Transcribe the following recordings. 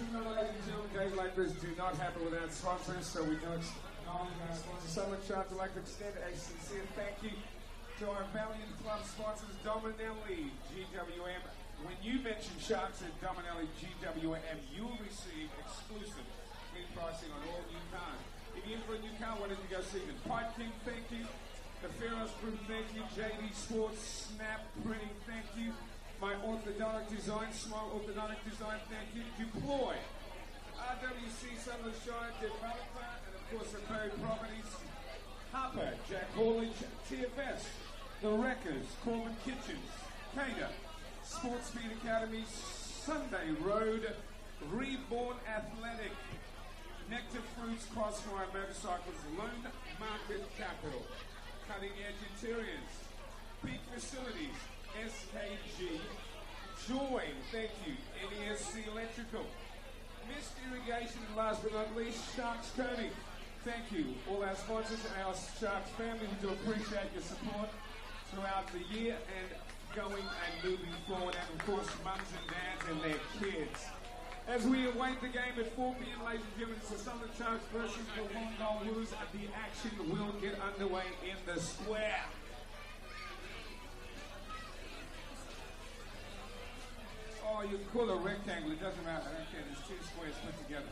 you know, ladies and gentlemen, days like this do not happen without sponsors, so we know it's not only our sponsors. Sutherland Sharks would like to extend a sincere thank you to our valiant club sponsors, Dominelli GWM. When you mention Sharks at Dominelli GWM, you'll receive exclusive free pricing on all new cars. If you're in for a new car, why don't you go see them? Pipe King, thank you. The Ferros Group, thank you. JD Sports, Snap Printing, thank you. My Orthodontic Design, Smile Orthodontic Design, thank you. Deploy, RWC Sutherland Shire Developer, and of course the Perry Properties, Harper, Jack Haulage, TFS, The Wreckers, Corbin Kitchens, Cater, Sports Speed Academy, Sunday Road, Reborn Athletic, Nectar Fruits, Crossfire Motorcycles, Lone Market Capital, Cutting Edge Interiors, Peak Facilities, SKG, Joy, thank you, NESC Electrical, Mist Irrigation, and last but not least, Sharks Coating. Thank you, all our sponsors, our Sharks family. We do appreciate your support throughout the year and going and moving forward, and of course, mums and dads and their kids. As we await the game at 4 p.m, ladies and gentlemen, it's the Sutherland Sharks versus the Wollongong Blues. The action will get underway in the square. Oh, you can call it a rectangle, it doesn't matter. I don't care, there's two squares put together.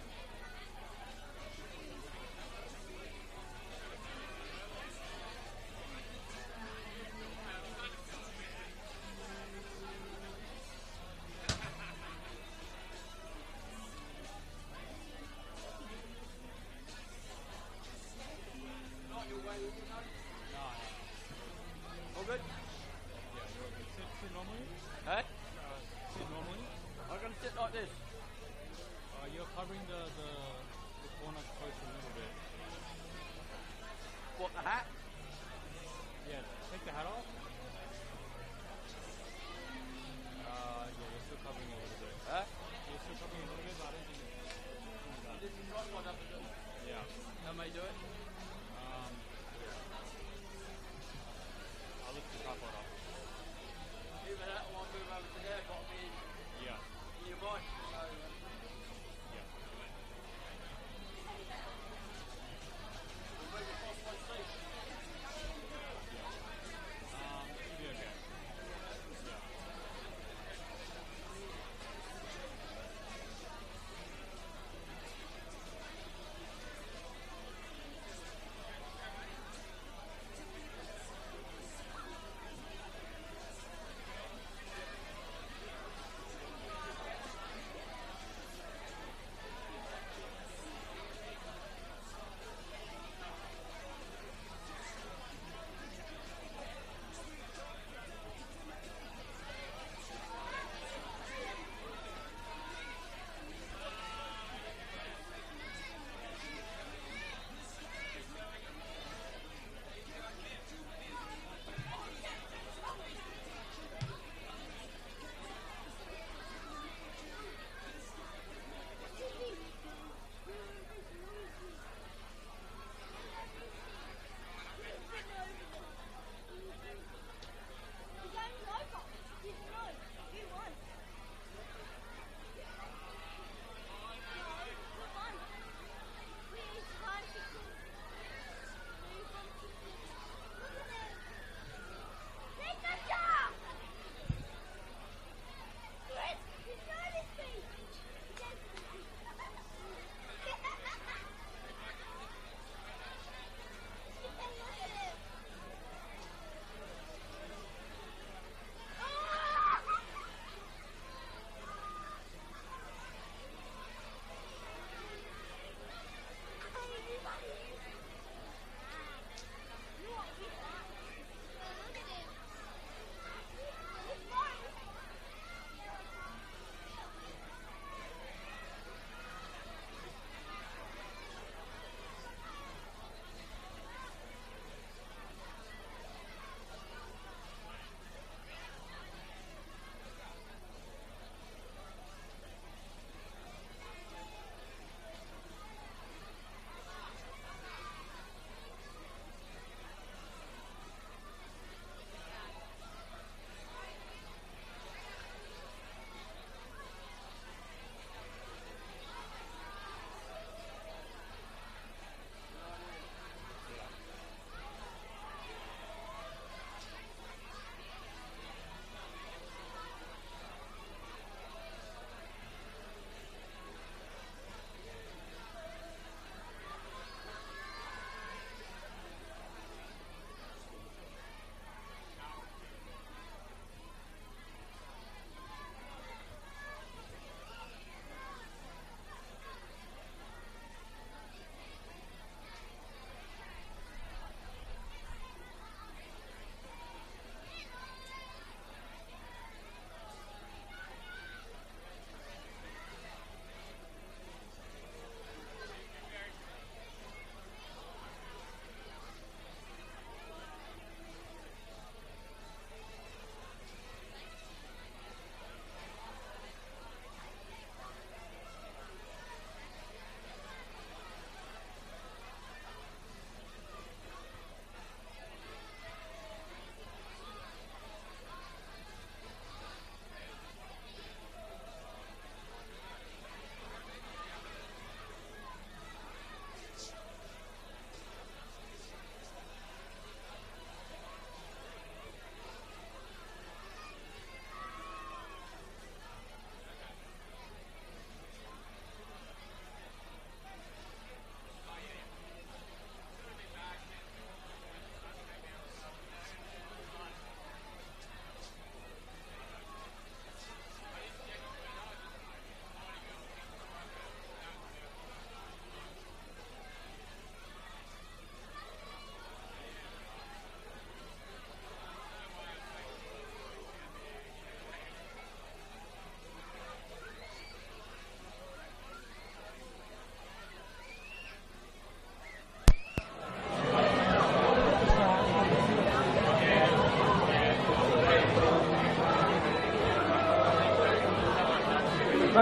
All good? Yeah, you're good. Sit normally? Huh? Sit normally? I'm going to sit like this. You're covering the corner close a little bit. What, the hat? Yeah, take the hat off. Yeah, you're still covering a little bit. Huh? You're still covering a little bit, but I don't think it's... This is not what I've done. Yeah. How may I do it? I'll lift the tripod up. Even that one move over to there got me in your mind. So, yeah. We'll move across my seat. Yeah. Should be okay. Yeah.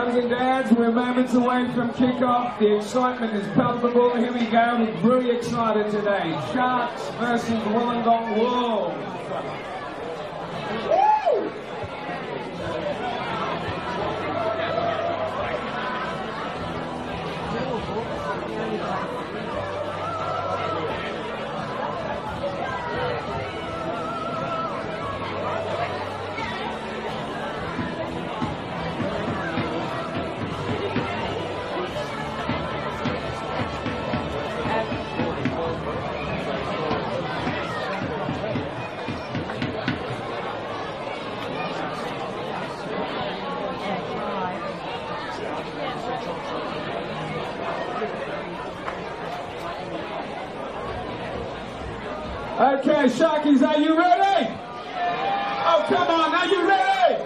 Mums and dads, we're moments away from kickoff. The excitement is palpable. Here we go. We're very excited today. Sharks versus Wollongong Wolves. Okay, Sharkies, are you ready? Oh, come on, are you ready?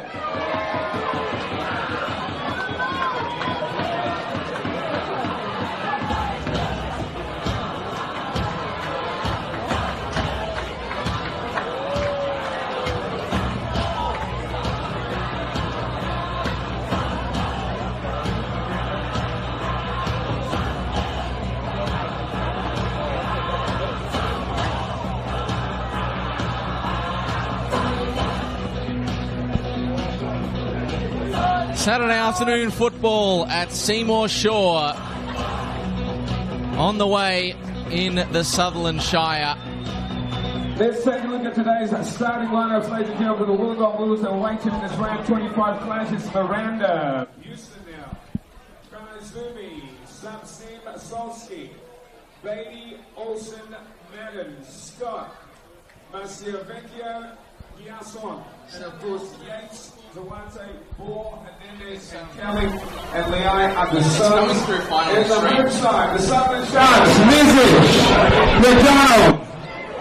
Saturday afternoon football at Seymour Shore on the way in the Sutherland Shire. Let's take a look at today's starting lineup, ladies and gentlemen. The Wollongong Wolves are waiting in this round 25 clash. It's Miranda, Houston now, Kanazumi, Samsim Solski, Beatty, Olsen, Madden, Scott, Marcia Vecchio, Giasson, and of course Yates, Zawante, Bohr, Hernandez, and Kelly, and Leai are the subs. There's the home side, the Sutherland Sharks, Mizic, McDonald,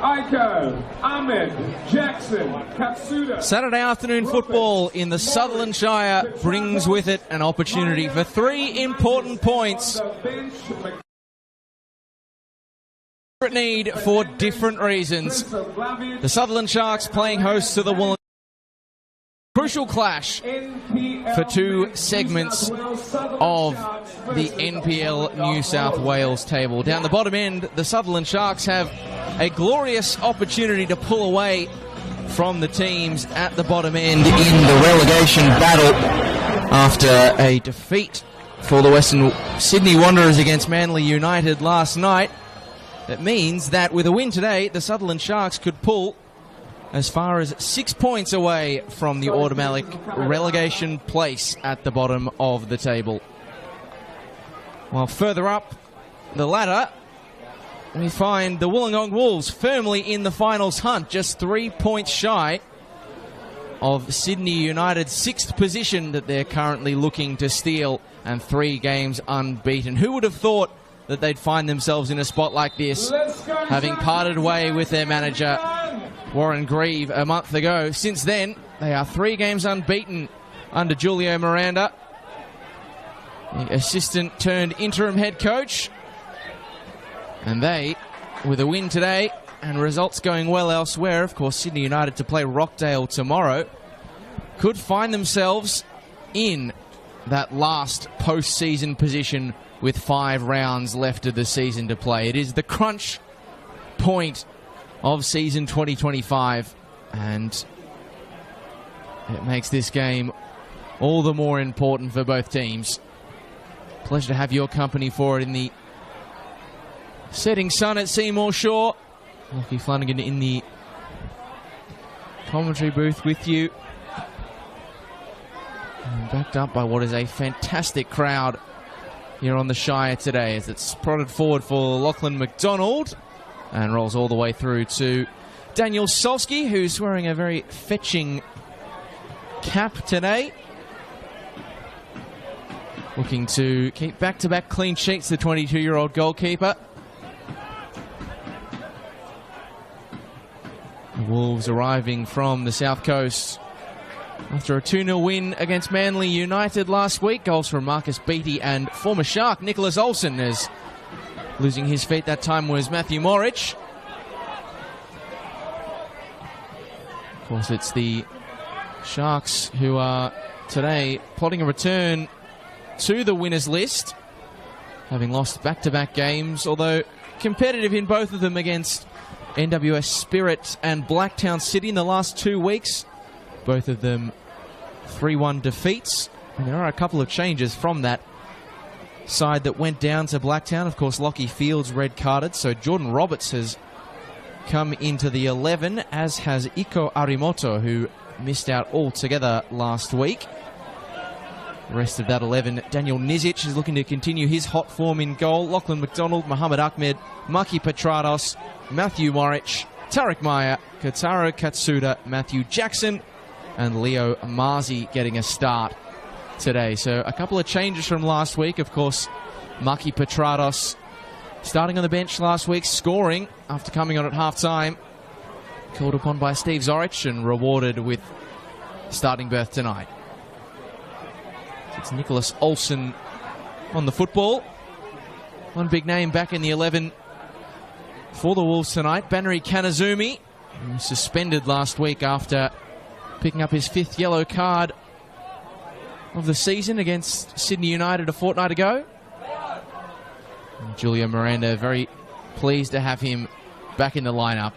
Aiko, Ahmed, Jackson, Katsuda. Saturday afternoon football in the Sutherland Shire brings with it an opportunity for 3 important points. Need for different reasons. The Sutherland Sharks playing host to the Wollongong. Crucial clash for 2 segments of the NPL New South Wales table. Down the bottom end, the Sutherland Sharks have a glorious opportunity to pull away from the teams at the bottom end in the relegation battle after a defeat for the Western Sydney Wanderers against Manly United last night. That means that with a win today, the Sutherland Sharks could pull as far as 6 points away from the automatic relegation place at the bottom of the table. While further up the ladder, we find the Wollongong Wolves firmly in the finals hunt, just 3 points shy of Sydney United's 6th position that they're currently looking to steal, and 3 games unbeaten. Who would have thought that they'd find themselves in a spot like this, having parted way with their manager Warren Grieve a month ago? Since then, they are 3 games unbeaten under Julio Miranda, the assistant turned interim head coach. And they, with a win today and results going well elsewhere, of course Sydney United to play Rockdale tomorrow, could find themselves in that last post-season position with 5 rounds left of the season to play. It is the crunch point of season 2025, and it makes this game all the more important for both teams. Pleasure to have your company for it in the setting sun at Seymour Shore. Lockie Flanagan in the commentary booth with you, and backed up by what is a fantastic crowd here on the Shire today, as it's prodded forward for Lachlan McDonald and rolls all the way through to Daniel Solski, who's wearing a very fetching cap today. Looking to keep back-to-back clean sheets, the 22-year-old goalkeeper. The Wolves arriving from the South Coast after a 2-0 win against Manly United last week. Goals from Marcus Beatty and former Shark Nicholas Olsen, as losing his feet that time was Matthew Morich. Of course, it's the Sharks who are today plotting a return to the winners list, having lost back-to-back games, although competitive in both of them against NWS Spirit and Blacktown City in the last 2 weeks. Both of them 3-1 defeats. And there are a couple of changes from that side that went down to Blacktown. Of course, Lockie Fields red-carded, so Jordan Roberts has come into the 11, as has Iko Arimoto, who missed out altogether last week. The rest of that 11, Daniel Nizic is looking to continue his hot form in goal. Lachlan McDonald, Mohamed Ahmed, Maki Petrados, Matthew Morich, Tarek Maya, Kotaro Katsuda, Matthew Jackson, and Leo Marzi getting a start today. So a couple of changes from last week. Of course, Maki Petrados starting on the bench last week, scoring after coming on at half-time. Called upon by Steve Zorich and rewarded with starting berth tonight. It's Nicholas Olsen on the football. One big name back in the 11 for the Wolves tonight. Bannery Kanazumi, who was suspended last week after picking up his 5th yellow card of the season against Sydney United a fortnight ago. And Julio Miranda very pleased to have him back in the lineup,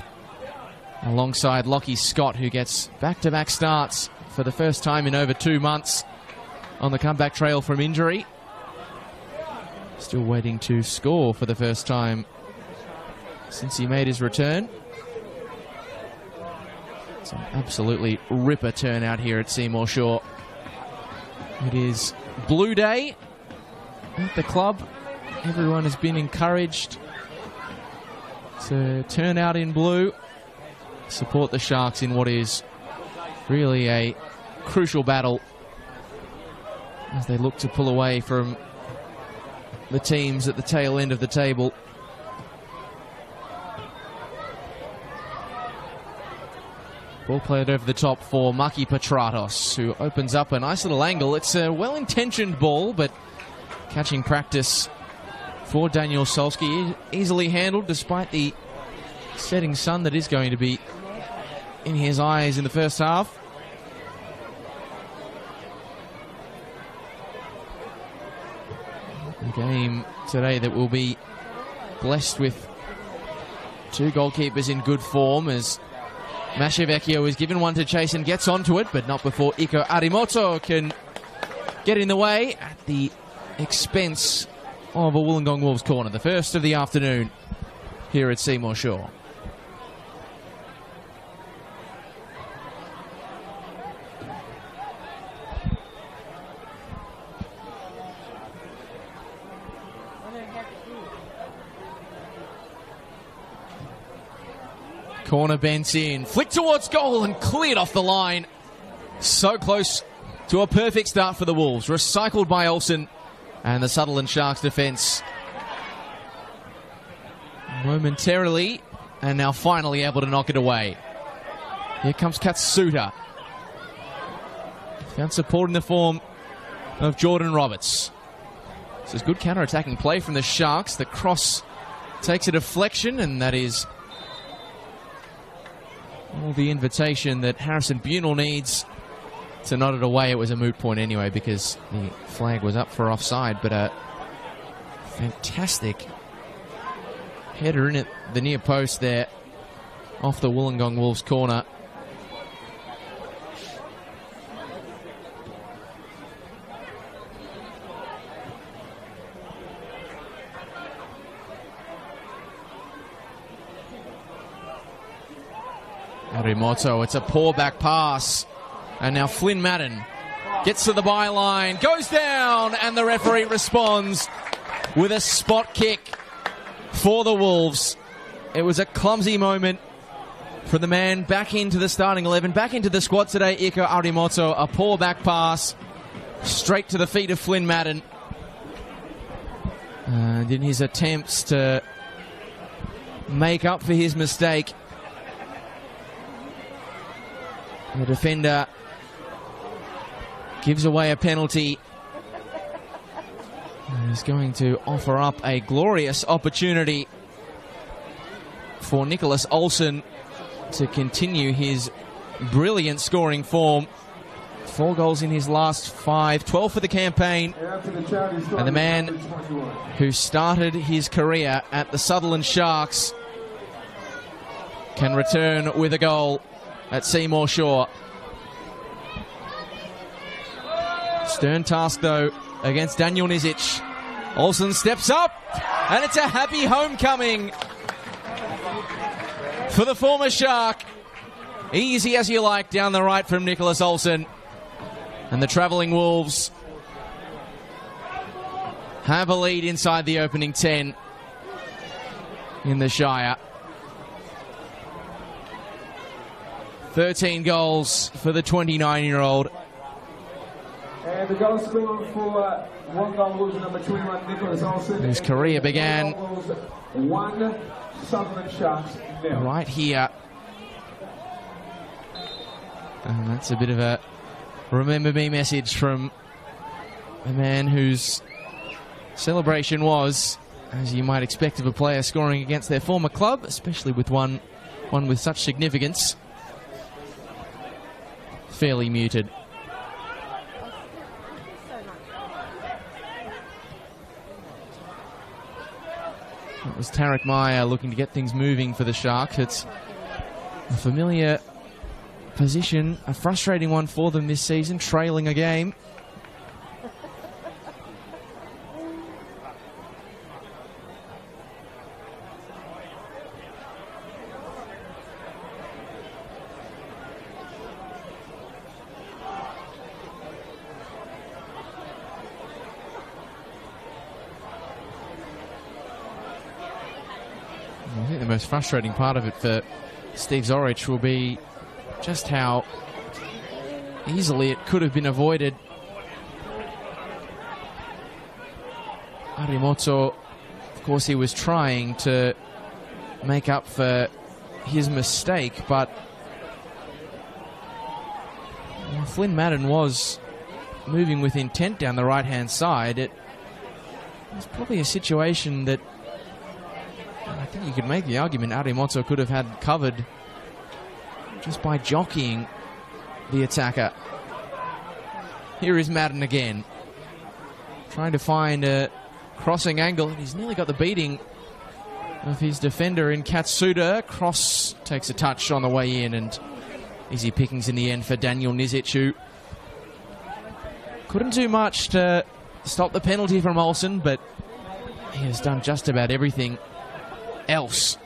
alongside Lockie Scott, who gets back-to-back starts for the first time in over 2 months on the comeback trail from injury. Still waiting to score for the first time since he made his return. It's an absolutely ripper turnout here at Seymour Shaw. It is Blue Day at the club. Everyone has been encouraged to turn out in blue, support the Sharks in what is really a crucial battle as they look to pull away from the teams at the tail end of the table. Ball played over the top for Maki Petratos, who opens up a nice little angle. It's a well-intentioned ball, but catching practice for Daniel Solsky. Easily handled despite the setting sun that is going to be in his eyes in the first half. A game today that will be blessed with 2 goalkeepers in good form, as Mashevecchio is given one to chase and gets onto it, but not before Iko Arimoto can get in the way at the expense of a Wollongong Wolves corner. The first of the afternoon here at Seymour Shaw. Corner bent in, flicked towards goal and cleared off the line. So close to a perfect start for the Wolves. Recycled by Olsen and the Sutherland Sharks defence. Momentarily, and now finally able to knock it away. Here comes Katsuda. Found support in the form of Jordan Roberts. This is good counter-attacking play from the Sharks. The cross takes a deflection, and that is all the invitation that Harrison Bunel needs to nod it away. It was a moot point anyway because the flag was up for offside, but a fantastic header in at the near post there off the Wollongong Wolves corner. Arimoto, it's a poor back pass. And now Flynn Madden gets to the byline, goes down, and the referee responds with a spot kick for the Wolves. It was a clumsy moment for the man back into the starting 11, back into the squad today, Iko Arimoto. A poor back pass straight to the feet of Flynn Madden. And in his attempts to make up for his mistake, the defender gives away a penalty. And is going to offer up a glorious opportunity for Nicholas Olsen to continue his brilliant scoring form 4 goals in his last 5, 12 for the campaign. And the man who started his career at the Sutherland Sharks can return with a goal at Seymour Shore. Stern task, though, against Daniel Nizic. Olsen steps up, and it's a happy homecoming for the former Shark. Easy as you like down the right from Nicholas Olsen. And the travelling Wolves have a lead inside the opening 10 in the Shire. 13 goals for the 29-year-old. And the goal scorer for Wollongong Wolves, number 21, Nicholas Olsen. His career began 1 Sutherland Sharks nil. Right here. And that's a bit of a remember me message from a man whose celebration was, as you might expect of a player scoring against their former club, especially with one with such significance, fairly muted. It was Tarek Meyer looking to get things moving for the Sharks. It's a familiar position, a frustrating one for them this season, trailing a game. I think the most frustrating part of it for Steve Zorich will be just how easily it could have been avoided. Arimoto, of course, he was trying to make up for his mistake, but Flynn Madden was moving with intent down the right-hand side. It was probably a situation that I think you could make the argument Arimoto could have had covered just by jockeying the attacker. Here is Madden again, trying to find a crossing angle, and he's nearly got the beating of his defender in Katsuda. Cross takes a touch on the way in, and easy pickings in the end for Daniel Nizic, who couldn't do much to stop the penalty from Olsen, but he has done just about everything else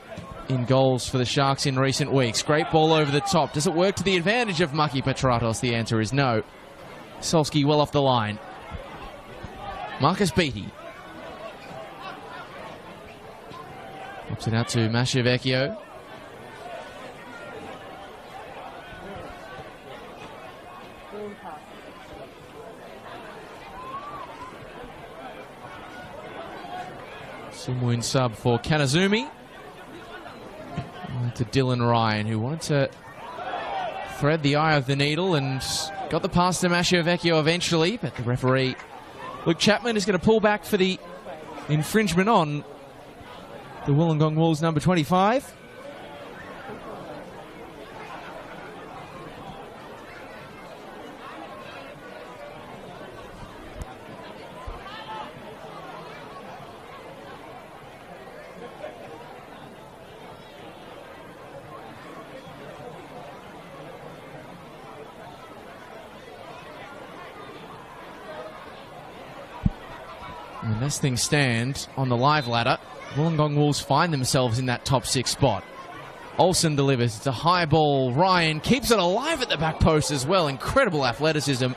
in goals for the Sharks in recent weeks. Great ball over the top. Does it work to the advantage of Maki Petratos? The answer is no. Solski well off the line. Marcus Beattie. Pops it out to Masciavecchio. Simwoon sub for Kanazumi. To Dylan Ryan, who wanted to thread the eye of the needle and got the pass to Masciavecchio eventually, but the referee, Luke Chapman, is going to pull back for the infringement on the Wollongong Wolves number 25. And as things stand on the live ladder, Wollongong Wolves find themselves in that top 6 spot. Olsen delivers. It's a high ball. Ryan keeps it alive at the back post as well. Incredible athleticism.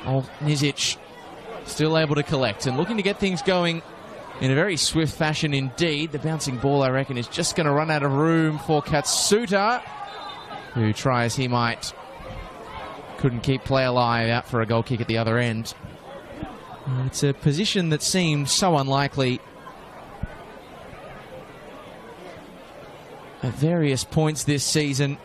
Nizic still able to collect and looking to get things going in a very swift fashion indeed. The bouncing ball, I reckon, is just going to run out of room for Katsuta, who try as he might. Couldn't keep play alive, out for a goal kick at the other end. It's a position that seemed so unlikely at various points this season.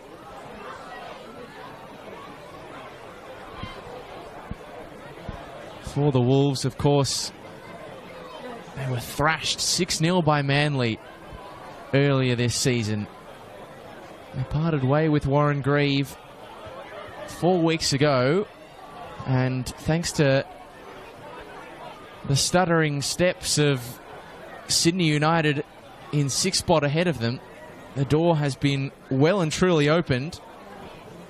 For the Wolves, of course, they were thrashed 6-0 by Manly earlier this season. They parted way with Warren Grieve 4 weeks ago, and thanks to the stuttering steps of Sydney United in 6th spot ahead of them, the door has been well and truly opened,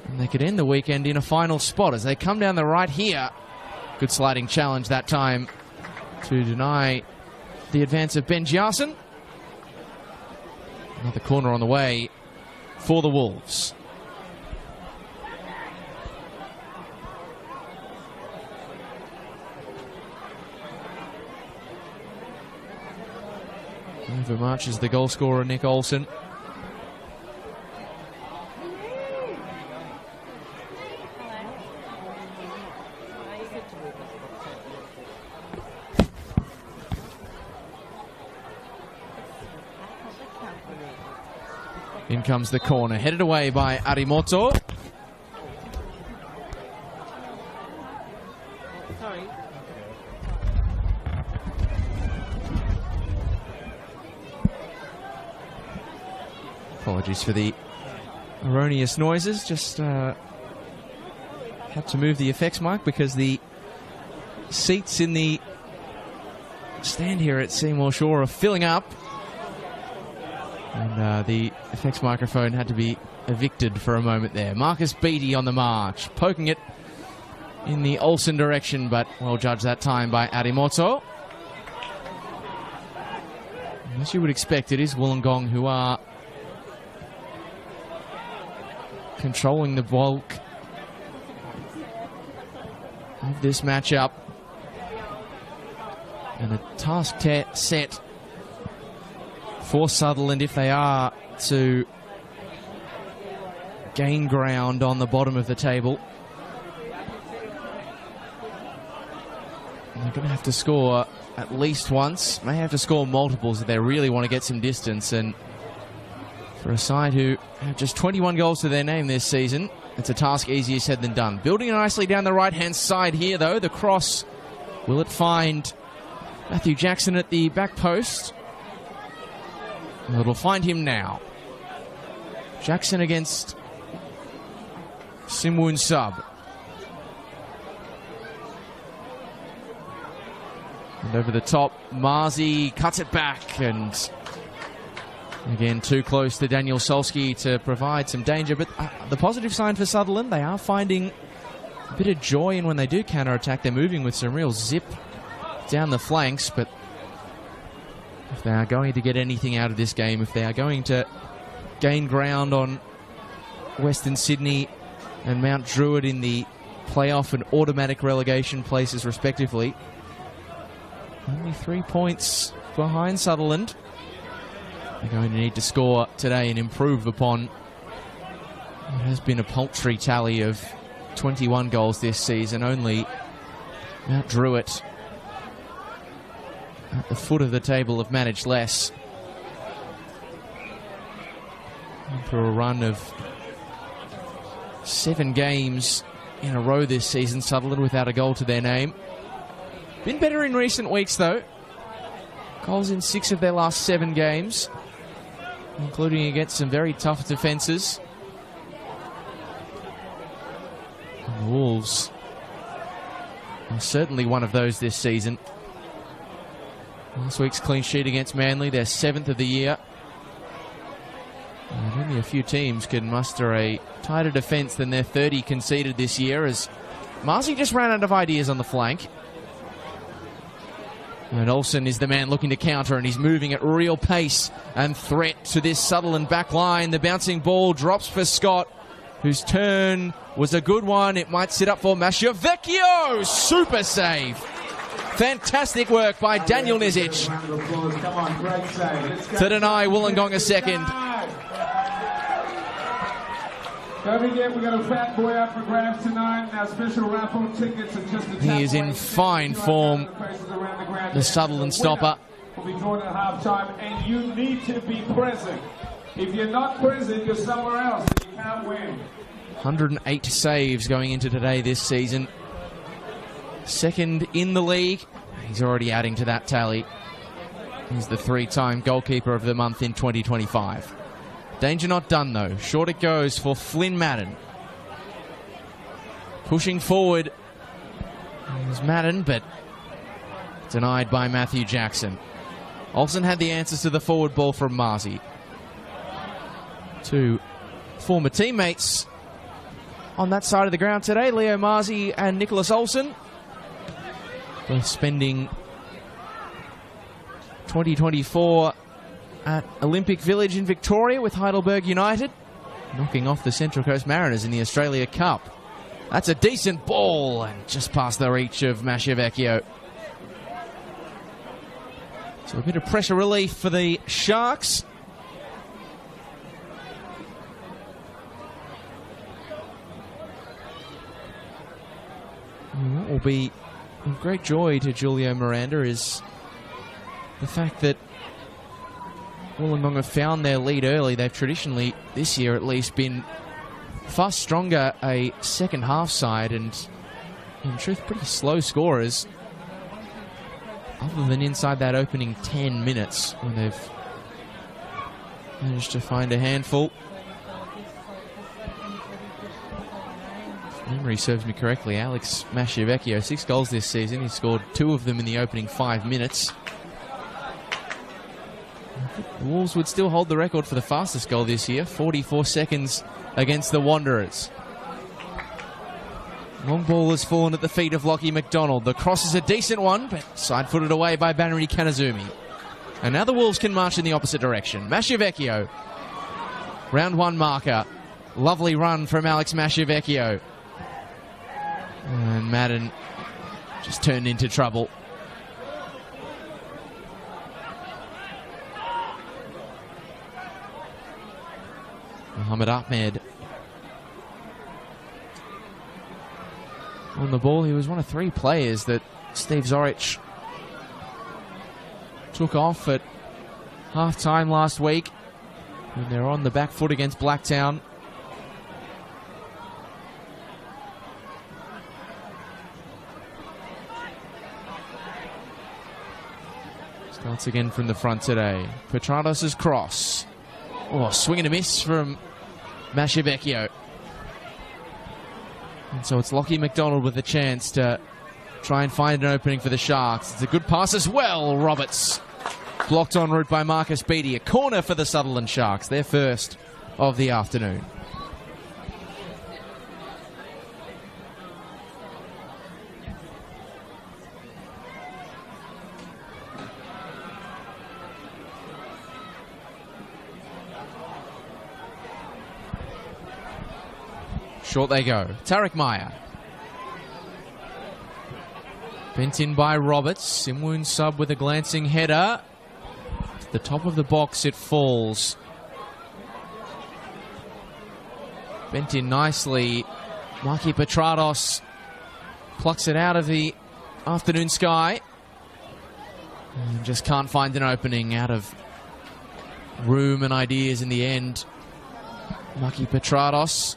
and they could end the weekend in a final spot as they come down the right here. Good sliding challenge that time to deny the advance of Ben Giassen. Another corner on the way for the Wolves. Over marches the goal scorer, Nick Olsen. In comes the corner, headed away by Arimoto. Apologies for the erroneous noises. Just had to move the effects mic because the seats in the stand here at Seymour Shore are filling up. And the effects microphone had to be evicted for a moment there. Marcus Beattie on the march, poking it in the Olsen direction, but well judged that time by Arimoto. As you would expect, it is Wollongong who are controlling the bulk of this matchup. And a task set for Sutherland if they are to gain ground on the bottom of the table. They're going to have to score at least once, may have to score multiples if they really want to get some distance. And for a side who have just 21 goals to their name this season, it's a task easier said than done. Building nicely down the right-hand side here, though. The cross, will it find Matthew Jackson at the back post? It'll find him now. Jackson against Simwoon Sub. And over the top, Marzi cuts it back, and again too close to Daniel Solski to provide some danger. But the positive sign for Sutherland, they are finding a bit of joy in when they do counter-attack. They're moving with some real zip down the flanks, but if they are going to get anything out of this game, if they are going to gain ground on Western Sydney and Mount Druitt in the playoff and automatic relegation places respectively, only 3 points behind Sutherland. They're going to need to score today and improve upon what has been a paltry tally of 21 goals this season. Only Mount Druitt at the foot of the table have managed less. For a run of 7 games in a row this season, Sutherland without a goal to their name. Been better in recent weeks, though. Goals in 6 of their last 7 games, including against some very tough defences. And the Wolves are certainly one of those this season. Last week's clean sheet against Manly, their 7th of the year. And only a few teams can muster a tighter defence than their 30 conceded this year, as Marzi just ran out of ideas on the flank. And Olsen is the man looking to counter, and he's moving at real pace and threat to this Sutherland back line. The bouncing ball drops for Scott, whose turn was a good one. It might sit up for Masciavecchio. Super save. Fantastic work by Daniel Nizic to deny Wollongong a second. Don't forget, we got a fat boy up for grabs tonight. Now special raffle tickets are just a He is in fine form, the Sutherland stopper. Will be drawn at half-time, and you need to be present. If you're not present, you're somewhere else, and you can't win. 108 saves going into today this season. Second in the league. He's already adding to that tally. He's the 3-time goalkeeper of the month in 2025. Danger not done, though. Short it goes for Flynn Madden. Pushing forward was Madden, but denied by Matthew Jackson. Olsen had the answers to the forward ball from Marzi. Two former teammates on that side of the ground today, Leo Marzi and Nicholas Olsen, both spending 2024 at Olympic Village in Victoria with Heidelberg United, knocking off the Central Coast Mariners in the Australia Cup. That's a decent ball and just past the reach of Masciavecchio. So a bit of pressure relief for the Sharks. What will be of great joy to Julio Miranda is the fact that Wollongong have found their lead early. They've traditionally, this year at least, been far stronger a second half side and, in truth, pretty slow scorers, other than inside that opening 10 minutes when they've managed to find a handful. If memory serves me correctly, Alex Masciavecchio, 6 goals this season. He scored 2 of them in the opening 5 minutes. The Wolves would still hold the record for the fastest goal this year, 44 seconds against the Wanderers. Long ball has fallen at the feet of Lockie McDonald. The cross is a decent one, but side-footed away by Banri Kanazumi. And now the Wolves can march in the opposite direction. Masciavecchio, round 1 marker. Lovely run from Alex Masciavecchio. And Madden just turned into trouble. Mohamed Ahmed on the ball. He was one of 3 players that Steve Zorich took off at half-time last week when they were on the back foot against Blacktown. Starts again from the front today. Petrados' cross. Oh, swing and a miss from Masciavecchio. And so it's Lockie McDonald with the chance to try and find an opening for the Sharks. It's a good pass as well. Roberts blocked en route by Marcus Beattie. A corner for the Sutherland Sharks, their first of the afternoon. Short they go. Tarek Meyer. Bent in by Roberts. Simwoon sub with a glancing header. To the top of the box it falls. Bent in nicely. Marky Petrados plucks it out of the afternoon sky. And just can't find an opening, out of room and ideas in the end. Marky Petrados.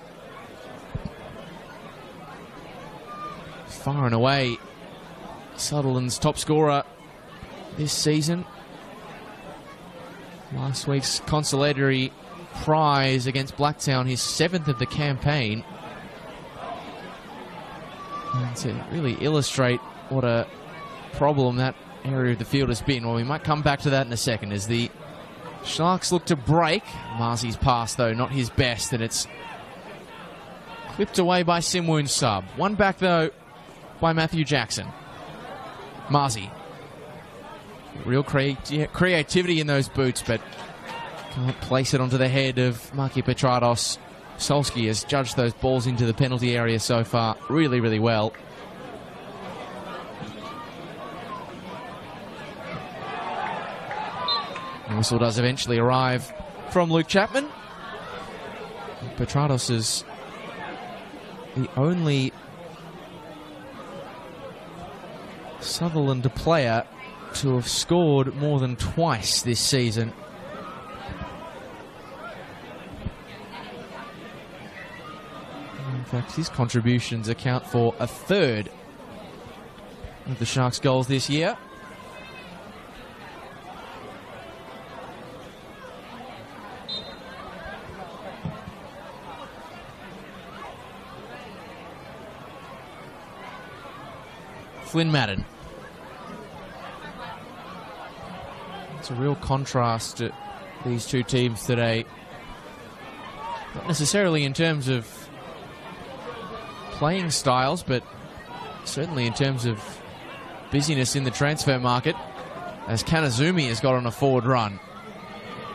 Far and away Sutherland's top scorer this season. Last week's consolatory prize against Blacktown, his 7th of the campaign. And to really illustrate what a problem that area of the field has been, well, we might come back to that in a second as the Sharks look to break. Marzi's pass, though, not his best, and it's clipped away by Simwoon sub. One back, though, by Matthew Jackson. Marzi. Real creativity in those boots, but can't place it onto the head of Marky Petrados. Solski has judged those balls into the penalty area so far really, really well. The whistle does eventually arrive from Luke Chapman. Petrados is the only Sutherland player to have scored more than twice this season. In fact, his contributions account for a third of the Sharks' goals this year. Flynn Madden. It's a real contrast to these two teams today. Not necessarily in terms of playing styles, but certainly in terms of busyness in the transfer market, as Kanazumi has got on a forward run.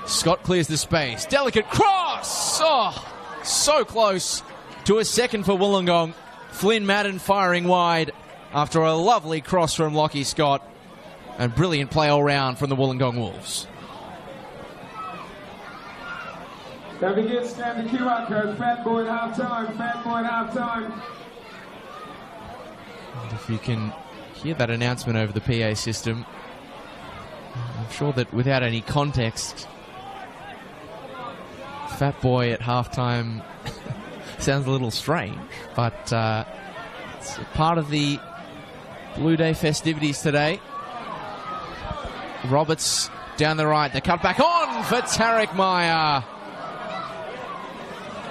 Scott clears the space. Delicate cross! Oh, so close to a second for Wollongong. Flynn Madden firing wide after a lovely cross from Lockie Scott. And brilliant play all round from the Wollongong Wolves. Don't forget, scan the QR code. Fat boy at half time. Fat boy at half time. And if you can hear that announcement over the PA system, I'm sure that without any context, Fat boy at halftime sounds a little strange, but it's part of the Blue Day festivities today. Roberts down the right, the cut back on for Tarek Meyer.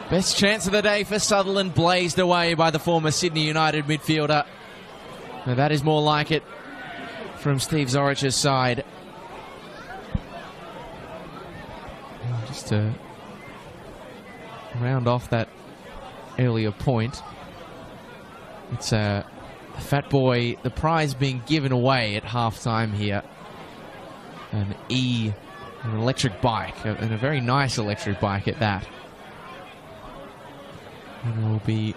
Best chance of the day for Sutherland, blazed away by the former Sydney United midfielder. Now that is more like it from Steve Zorich's side. Just to round off that earlier point, it's a Fat boy, the prize being given away at halftime here. An electric bike, and a very nice electric bike at that. And it will be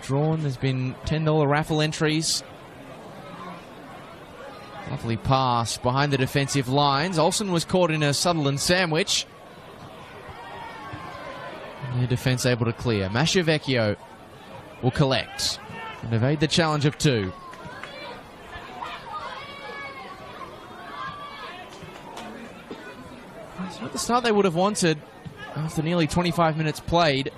drawn. There's been $10 raffle entries. Lovely pass behind the defensive lines. Olsen was caught in a Sutherland sandwich. And the defence able to clear. Masciavecchio will collect and evade the challenge of two. It's not the start they would have wanted after nearly 25 minutes played.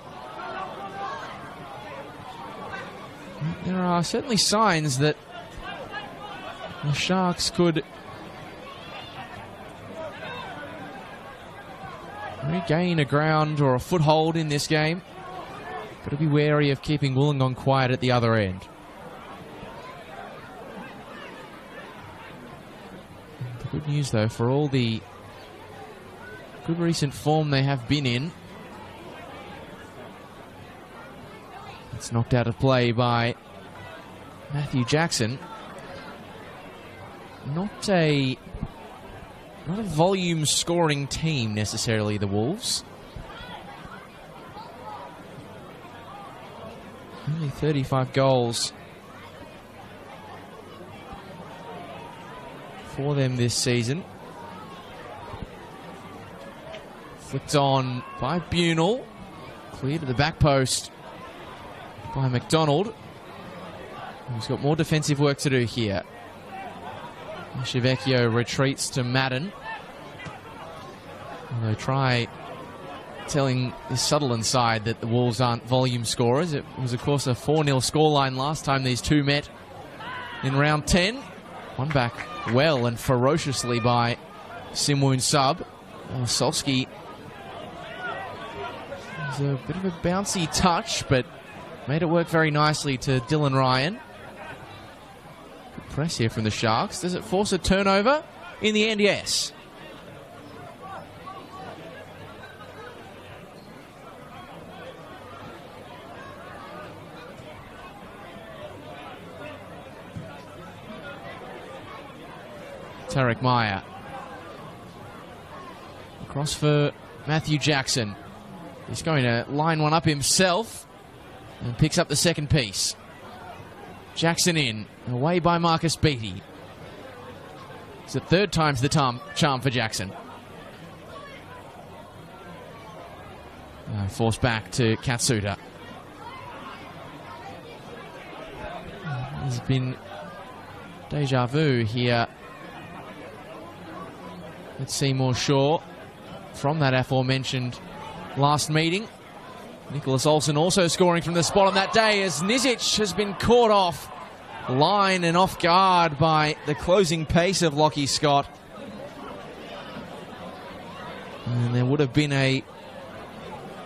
There are certainly signs that the Sharks could regain a ground or a foothold in this game. Got to be wary of keeping Wollongong quiet at the other end. And the good news, though, for all the good recent form they have been in, it's knocked out of play by Matthew Jackson. Not a volume scoring team necessarily, the Wolves. Only 35 goals for them this season. Flicked on by Bunel. Cleared to the back post by McDonald. He's got more defensive work to do here. Masciavecchio retreats to Madden. And they try telling the Sutherland side that the Wolves aren't volume scorers. It was, of course, a 4-0 scoreline last time these two met in round 10. Won back well and ferociously by Simwoon Sub. Solski was a bit of a bouncy touch, but made it work very nicely to Dylan Ryan. Good press here from the Sharks. Does it force a turnover? In the end, yes. Tarek Meyer. Across for Matthew Jackson. He's going to line one up himself and picks up the second piece. Jackson in, away by Marcus Beattie. It's the third time's the charm for Jackson. Forced back to Katsuta. There's been deja vu here at Seymour Shaw from that aforementioned last meeting. Nicholas Olsen also scoring from the spot on that day as Nizic has been caught off line and off guard by the closing pace of Lockie Scott. And there would have been a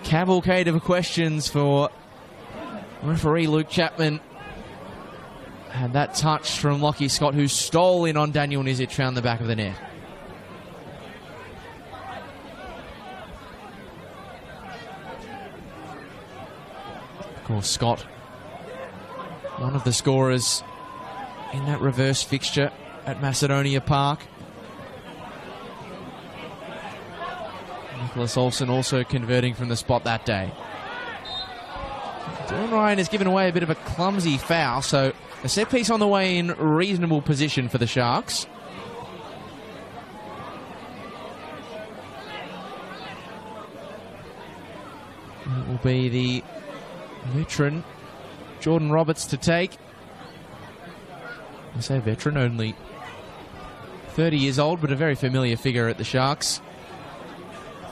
cavalcade of questions for referee Luke Chapman had that touch from Lockie Scott, who stole in on Daniel Nizic around the back of the net. Of course, Scott, one of the scorers in that reverse fixture at Macedonia Park. Nicholas Olsen also converting from the spot that day. Dylan Ryan has given away a bit of a clumsy foul, so a set piece on the way in reasonable position for the Sharks. It will be the veteran Jordan Roberts to take. I say veteran, only 30 years old, but a very familiar figure at the Sharks.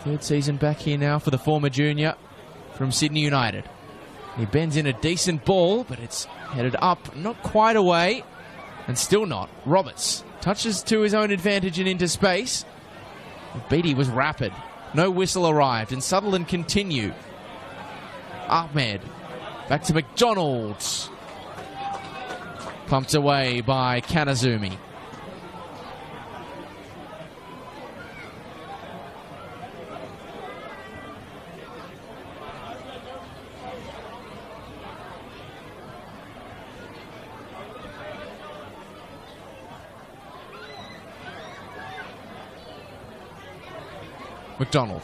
Third season back here now for the former junior from Sydney United. He bends in a decent ball, but it's headed up, not quite away, and still not. Roberts touches to his own advantage and into space. Beattie was rapid. No whistle arrived, and Sutherland continue. Ahmed back to McDonald. Pumped away by Kanazumi. McDonald.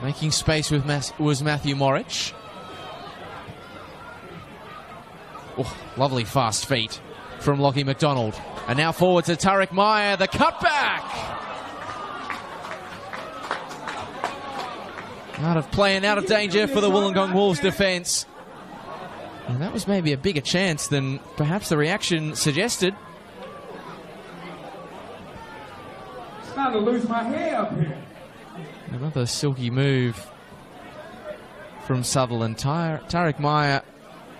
Making space with was Matthew Morich. Oh, lovely fast feet from Lockie McDonald. And now forward to Tarek Meyer, the cutback! Out of play and out of danger for the Wollongong Wolves defence. And that was maybe a bigger chance than perhaps the reaction suggested. Starting to lose my hair up here. Another silky move from Sutherland. Tarek Meyer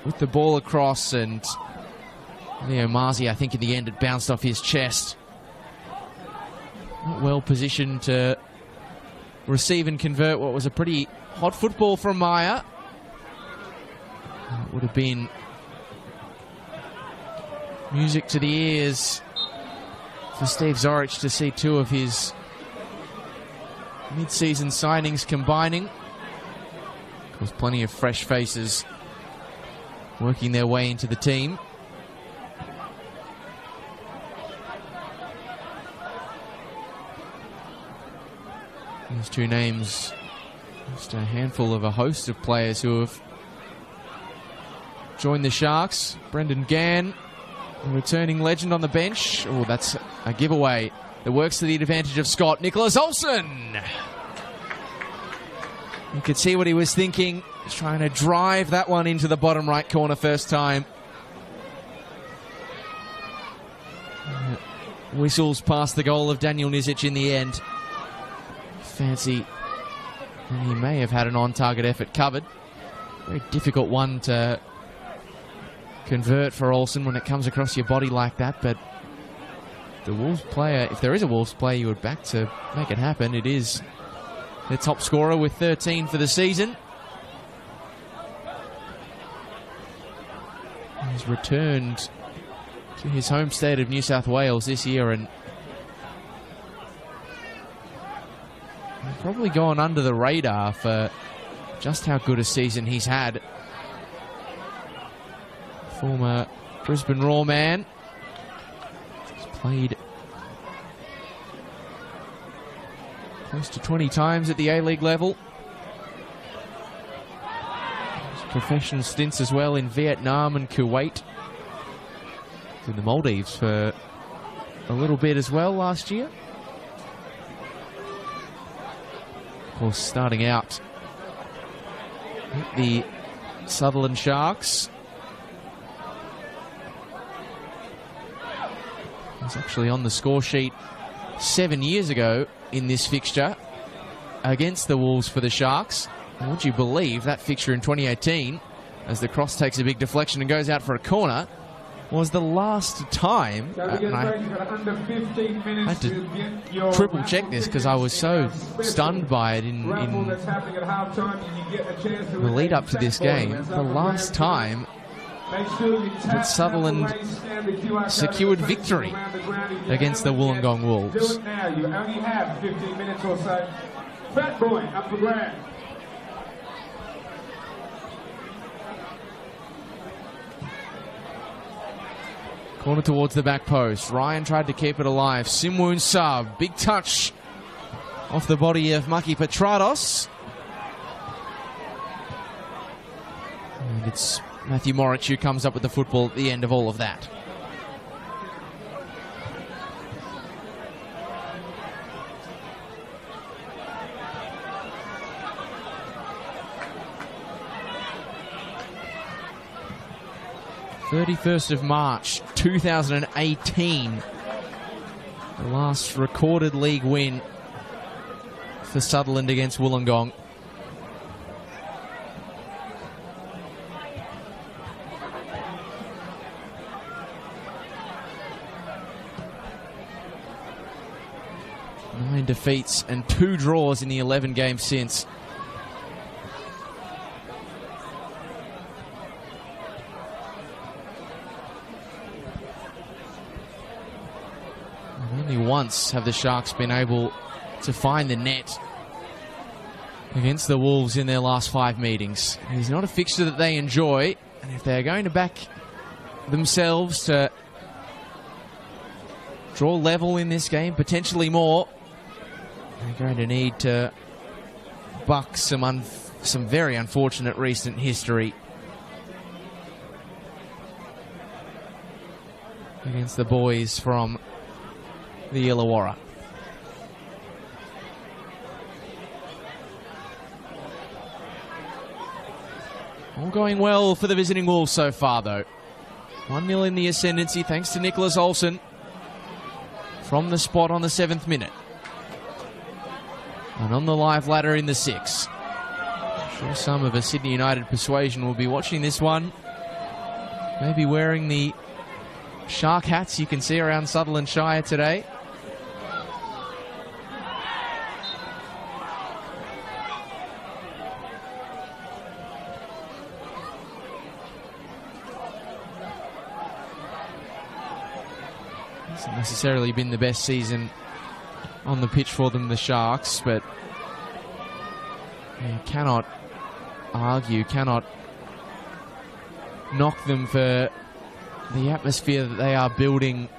with the ball across, and Leo Marzi, I think in the end it bounced off his chest. Not well positioned to receive and convert what was a pretty hot football from Meyer. It would have been music to the ears for Steve Zorich to see two of his mid-season signings combining. Of course, plenty of fresh faces working their way into the team. These two names, just a handful of a host of players who have joined the Sharks. Brendan Gann, a returning legend on the bench. Oh, that's a giveaway that works to the advantage of Scott. Nicholas Olsen! You could see what he was thinking. He's trying to drive that one into the bottom right corner first time. Whistles past the goal of Daniel Nizic in the end. Fancy. And he may have had an on-target effort covered. Very difficult one to convert for Olsen when it comes across your body like that, but the Wolves player, if there is a Wolves player you would back to make it happen, it is their top scorer with 13 for the season. He's returned to his home state of New South Wales this year and probably gone under the radar for just how good a season he's had. Former Brisbane Roar man. He's played close to 20 times at the A-League level. Professional stints as well in Vietnam and Kuwait. In the Maldives for a little bit as well last year. Of course, starting out with the Sutherland Sharks. He's actually on the score sheet 7 years ago in this fixture against the Wolves for the Sharks. And would you believe that fixture in 2018, as the cross takes a big deflection and goes out for a corner, was the last time, and I had to triple check this because I was so stunned by it in the lead up to this game. The last time But Sutherland secured victory against the Wollongong Wolves. Do it now. You only have 15 minutes or so. Fat boy, up for grab. Corner towards the back post. Ryan tried to keep it alive. Simwoon sub. Big touch off the body of Maki Petrados. And it's Matthew Morich who comes up with the football at the end of all of that. March 2018. The last recorded league win for Sutherland against Wollongong. Nine defeats and 2 draws in the 11 games since. Only once have the Sharks been able to find the net against the Wolves in their last 5 meetings. It is not a fixture that they enjoy, and if they're going to back themselves to draw level in this game, potentially more, they're going to need to buck some very unfortunate recent history against the boys from the Illawarra. All going well for the visiting Wolves so far, though. 1-0 in the ascendancy thanks to Nicholas Olsen from the spot on the 7th minute. And on the live ladder in the 6th. I'm sure some of a Sydney United persuasion will be watching this one. Maybe wearing the Shark hats you can see around Sutherland Shire today. Hasn't necessarily been the best season on the pitch for them, the Sharks, but you cannot argue, cannot knock them for the atmosphere that they are building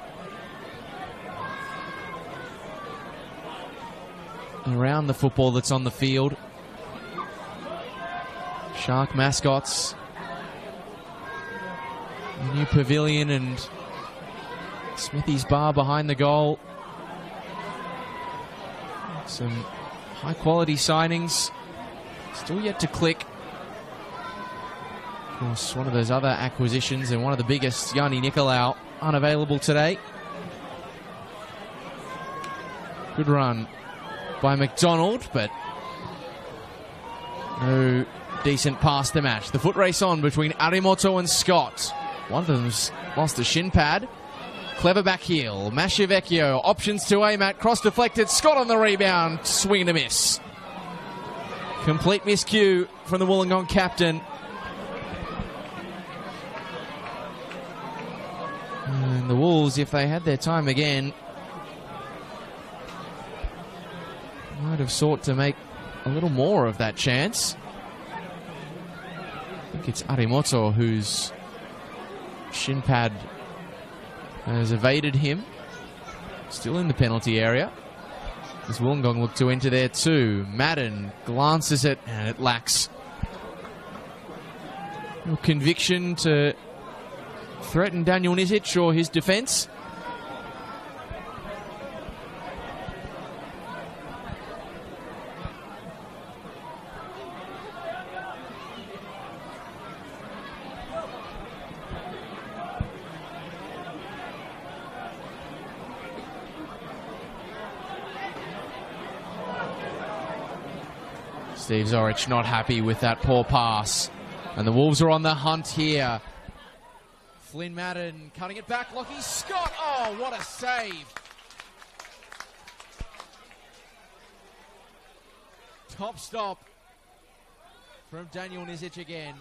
around the football that's on the field. Shark mascots, the new pavilion and Smithy's bar behind the goal. Some high quality signings still yet to click. Of course, one of those other acquisitions and one of the biggest, Yanni Nicolau, unavailable today. Good run by McDonald, but no decent pass to match. The foot race on between Arimoto and Scott. One of them's lost a shin pad. Clever back heel. Mashavecchio options to aim at. Cross deflected. Scott on the rebound. Swing and a miss. Complete miscue from the Wollongong captain. And the Wolves, if they had their time again, might have sought to make a little more of that chance. I think it's Arimoto whose shin pad has evaded him. Still in the penalty area. As Wollongong look to enter there too. Madden glances it and it lacks no conviction to threaten Daniel Nizic or his defence. Steve Zorich not happy with that poor pass. And the Wolves are on the hunt here. Flynn Madden cutting it back. Lockie Scott. Oh, what a save. Top stop from Daniel Nizic again.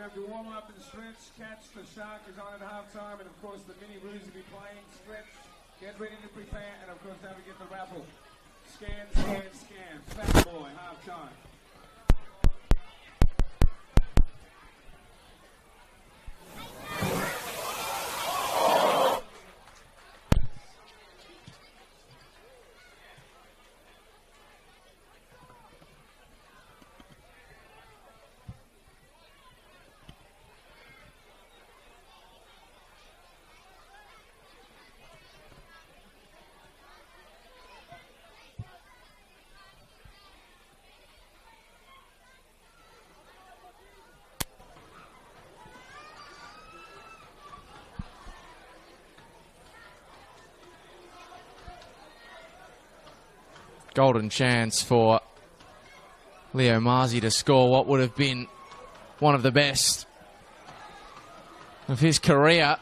have to warm up and stretch. Catch the Shark is on at halftime, and of course the mini roos will be playing. Stretch, get ready to prepare, and of course don't forget the raffle. Scan, scan, scan. Fat boy, halftime. Golden chance for Leo Marzi to score what would have been one of the best of his career.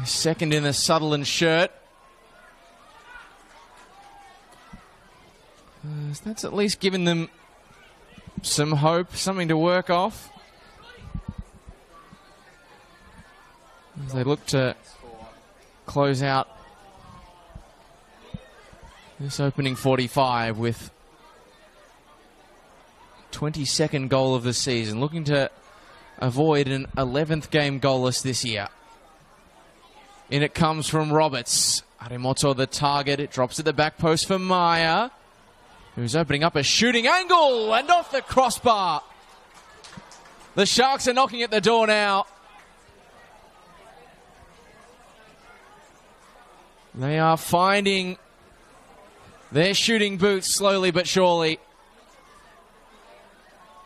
Second in the Sutherland shirt. That's at least given them some hope, something to work off, as they look to close out this opening 45 with 22nd goal of the season, looking to avoid an 11th game goalless this year. In it comes from Roberts. Arimoto the target. It drops at the back post for Maya, who's opening up a shooting angle and off the crossbar. The Sharks are knocking at the door now. They are finding their shooting boots slowly but surely.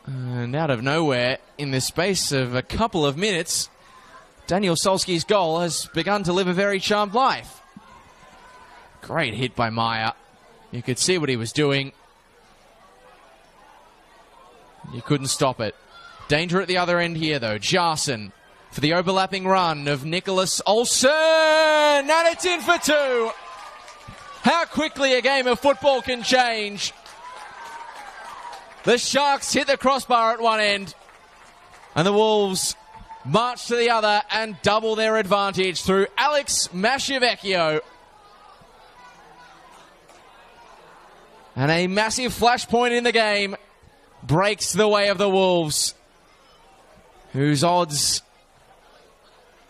And out of nowhere, in the space of a couple of minutes, Daniel Solski's goal has begun to live a very charmed life. Great hit by Maya. You could see what he was doing. You couldn't stop it. Danger at the other end here, though. Jarson for the overlapping run of Nicholas Olsen. And it's in for two. How quickly a game of football can change. The Sharks hit the crossbar at one end, and the Wolves march to the other and double their advantage through Alex Masciavecchio. And a massive flashpoint in the game breaks the way of the Wolves, whose odds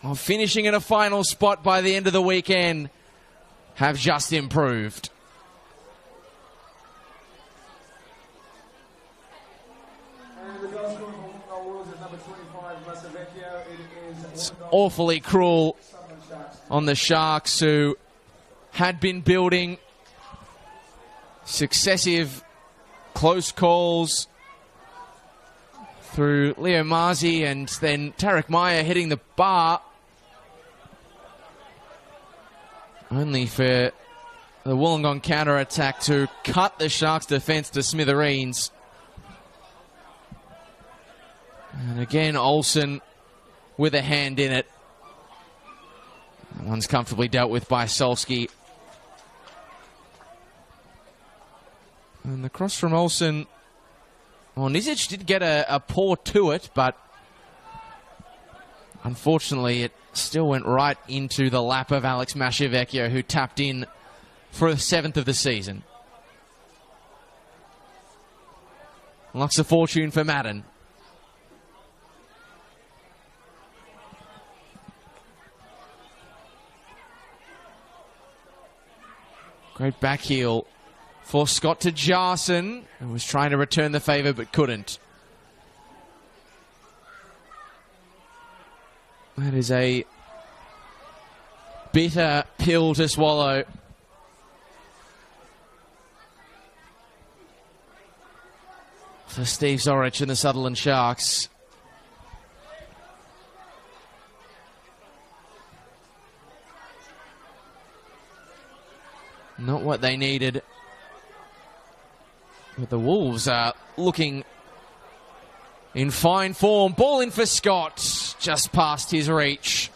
of finishing in a final spot by the end of the weekend have just improved. It's awfully cruel on the Sharks, who had been building successive close calls through Leo Marzi and then Tarek Maya hitting the bar, only for the Wollongong counter-attack to cut the Sharks' defence to smithereens. And again, Olsen with a hand in it. That one's comfortably dealt with by Solski. And the cross from Olsen. Well, Nizic did get a paw to it, but unfortunately it still went right into the lap of Alex Masciavecchio, who tapped in for the 7th of the season. Luck's a fortune for Madden. Great back heel for Scott to Jarson, who was trying to return the favour but couldn't. That is a bitter pill to swallow. For Steve Zorich and the Sutherland Sharks. Not what they needed. But the Wolves are looking in fine form. Ball in for Scott. Just past his reach.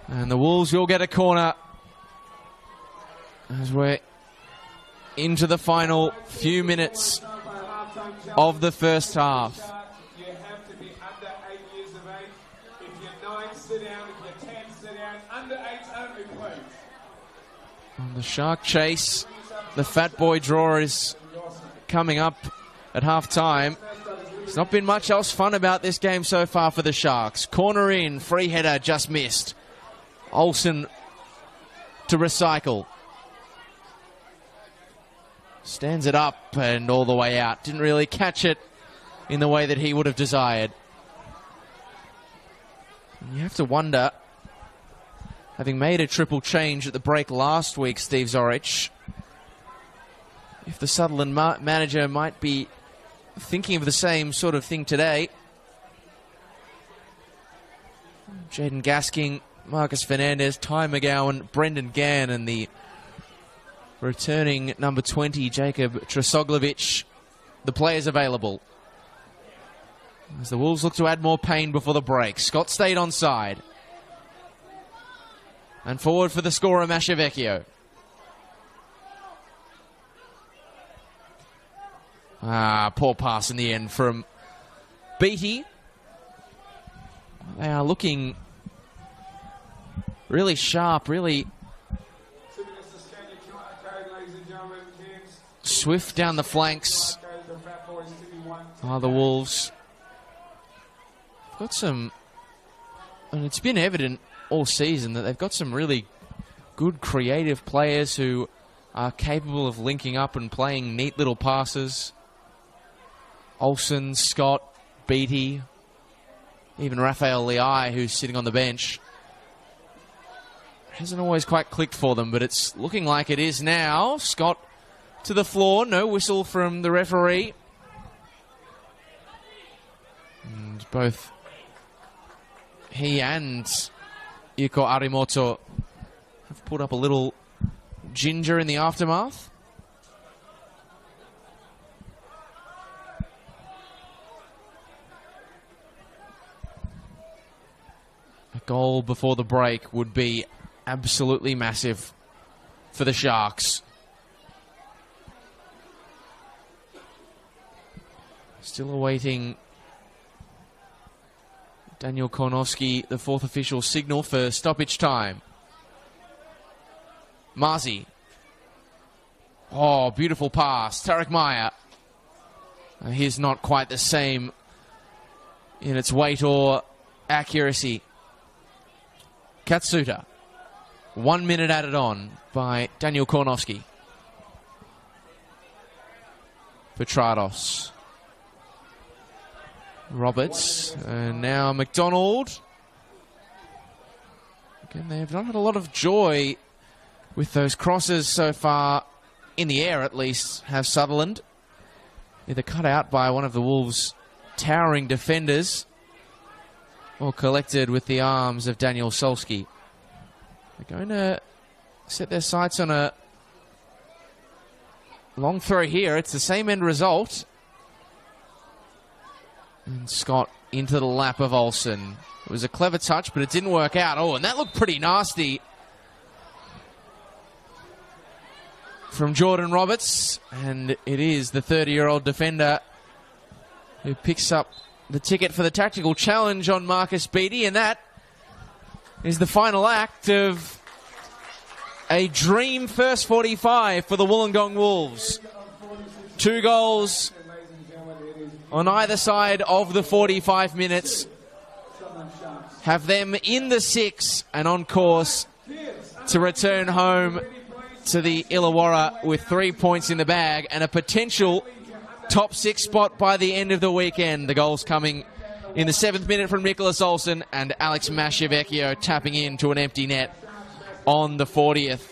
And the Wolves will get a corner as we're into the final few minutes of the first half. only, please. On the Shark chase, the fat boy draw is coming up at half time. There's not been much else fun about this game so far for the Sharks. Corner in, free header just missed. Olsen to recycle. Stands it up and all the way out. Didn't really catch it in the way that he would have desired. And you have to wonder, having made a triple change at the break last week, Steve Zorich, if the Sutherland manager might be thinking of the same sort of thing today. Jaden Gasking, Marcus Fernandez, Ty McGowan, Brendan Gann, and the returning number 20, Jacob Tresoglovich, the players available. As the Wolves look to add more pain before the break. Scott stayed on side. And forward for the scorer, Mashavecchio. Poor pass in the end from Beattie. They are looking really sharp, really swift down the flanks. The Wolves got some, and it's been evident all season that they've got some really good creative players who are capable of linking up and playing neat little passes. Olsen, Scott, Beattie, even Raphael Leai, who's sitting on the bench. Hasn't always quite clicked for them, but it's looking like it is now. Scott to the floor, no whistle from the referee. And both he and Iko Arimoto have put up a little ginger in the aftermath. A goal before the break would be absolutely massive for the Sharks. Still awaiting Daniel Kornowski, the fourth official signal for stoppage time. Marzi. Oh, beautiful pass. Tarek Meyer. He's not quite the same in its weight or accuracy. Katsuta. 1 minute added on by Daniel Kornowski. Petrados. Roberts. And now McDonald. Again, they have not had a lot of joy with those crosses so far, in the air at least, have Sutherland. Either cut out by one of the Wolves' towering defenders or collected with the arms of Daniel Solski. They're going to set their sights on a long throw here. It's the same end result. And Scott into the lap of Olsen. It was a clever touch, but it didn't work out. Oh, and that looked pretty nasty from Jordan Roberts. And it is the 30-year-old defender who picks up the ticket for the tactical challenge on Marcus Beattie. And that is the final act of a dream first 45 for the Wollongong Wolves. 2 goals on either side of the 45 minutes. Have them in the 6 and on course to return home to the Illawarra with 3 points in the bag and a potential top 6 spot by the end of the weekend. The goals coming in the 7th minute from Nicholas Olsen and Alex Mashavecchio tapping into an empty net on the 40th.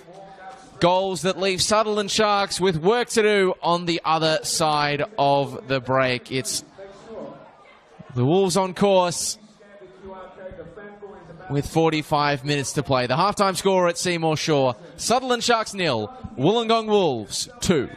Goals that leave Sutherland Sharks with work to do on the other side of the break. It's the Wolves on course with 45 minutes to play. The halftime score at Seymour Shore, Sutherland Sharks 0, Wollongong Wolves 2.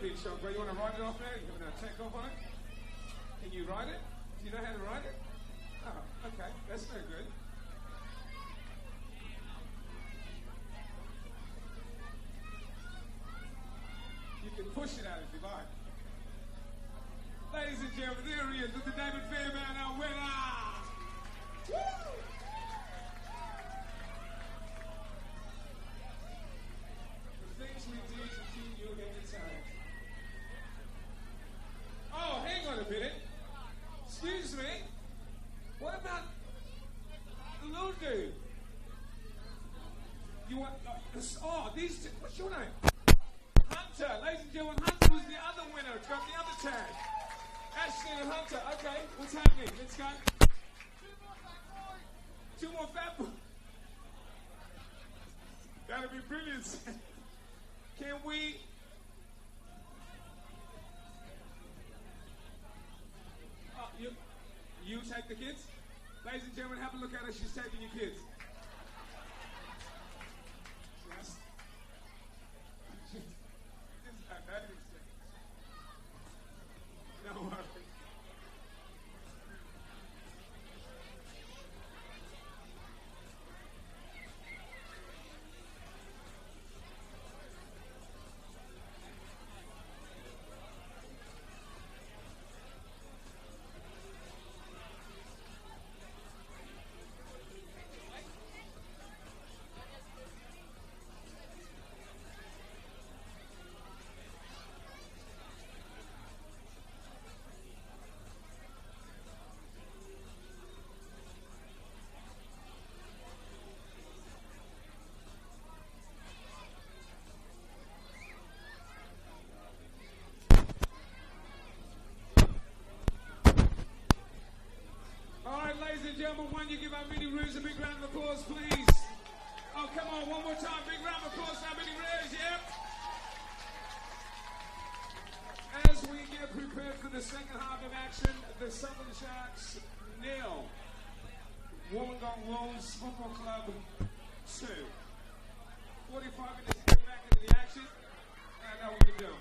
big shot, bro. You want to ride it off there? You want to take off on it? Can you ride it? Do you know how to ride it? Oh, okay. That's no good. You can push it out if you like. Ladies and gentlemen, there he is, Mr. David Fairbairn, our winner! Woo! The things we do to keep you entertained. Oh, hang on a minute. Excuse me. What about the little dude? You want... these two... What's your name? Hunter. Ladies and gentlemen, Hunter was the other winner. It's got the other tag. Ashley and Hunter. Okay, what's happening? Let's go. Two more fat boys. That'll be brilliant. Can we... You take the kids? Ladies and gentlemen, have a look at her. She's taking your kids. Yes. No worries. Ladies and gentlemen, one, you give our Mini Roos a big round of applause, please. Oh, come on, one more time. Big round of applause for our Mini Roos, yep. As we get prepared for the second half of action, the Sutherland Sharks 0. Wollongong Wolves Football Club 2. 45 minutes to get back into the action. I know what we can do.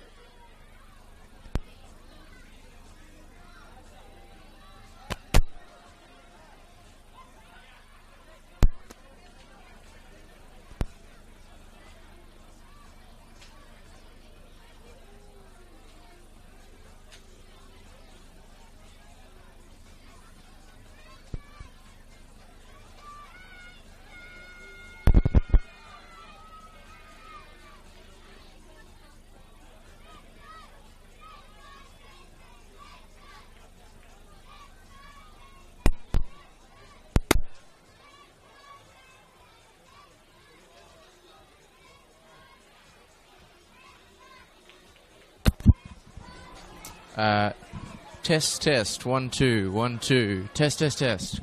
Test, 1, 2, 1, 2. Test.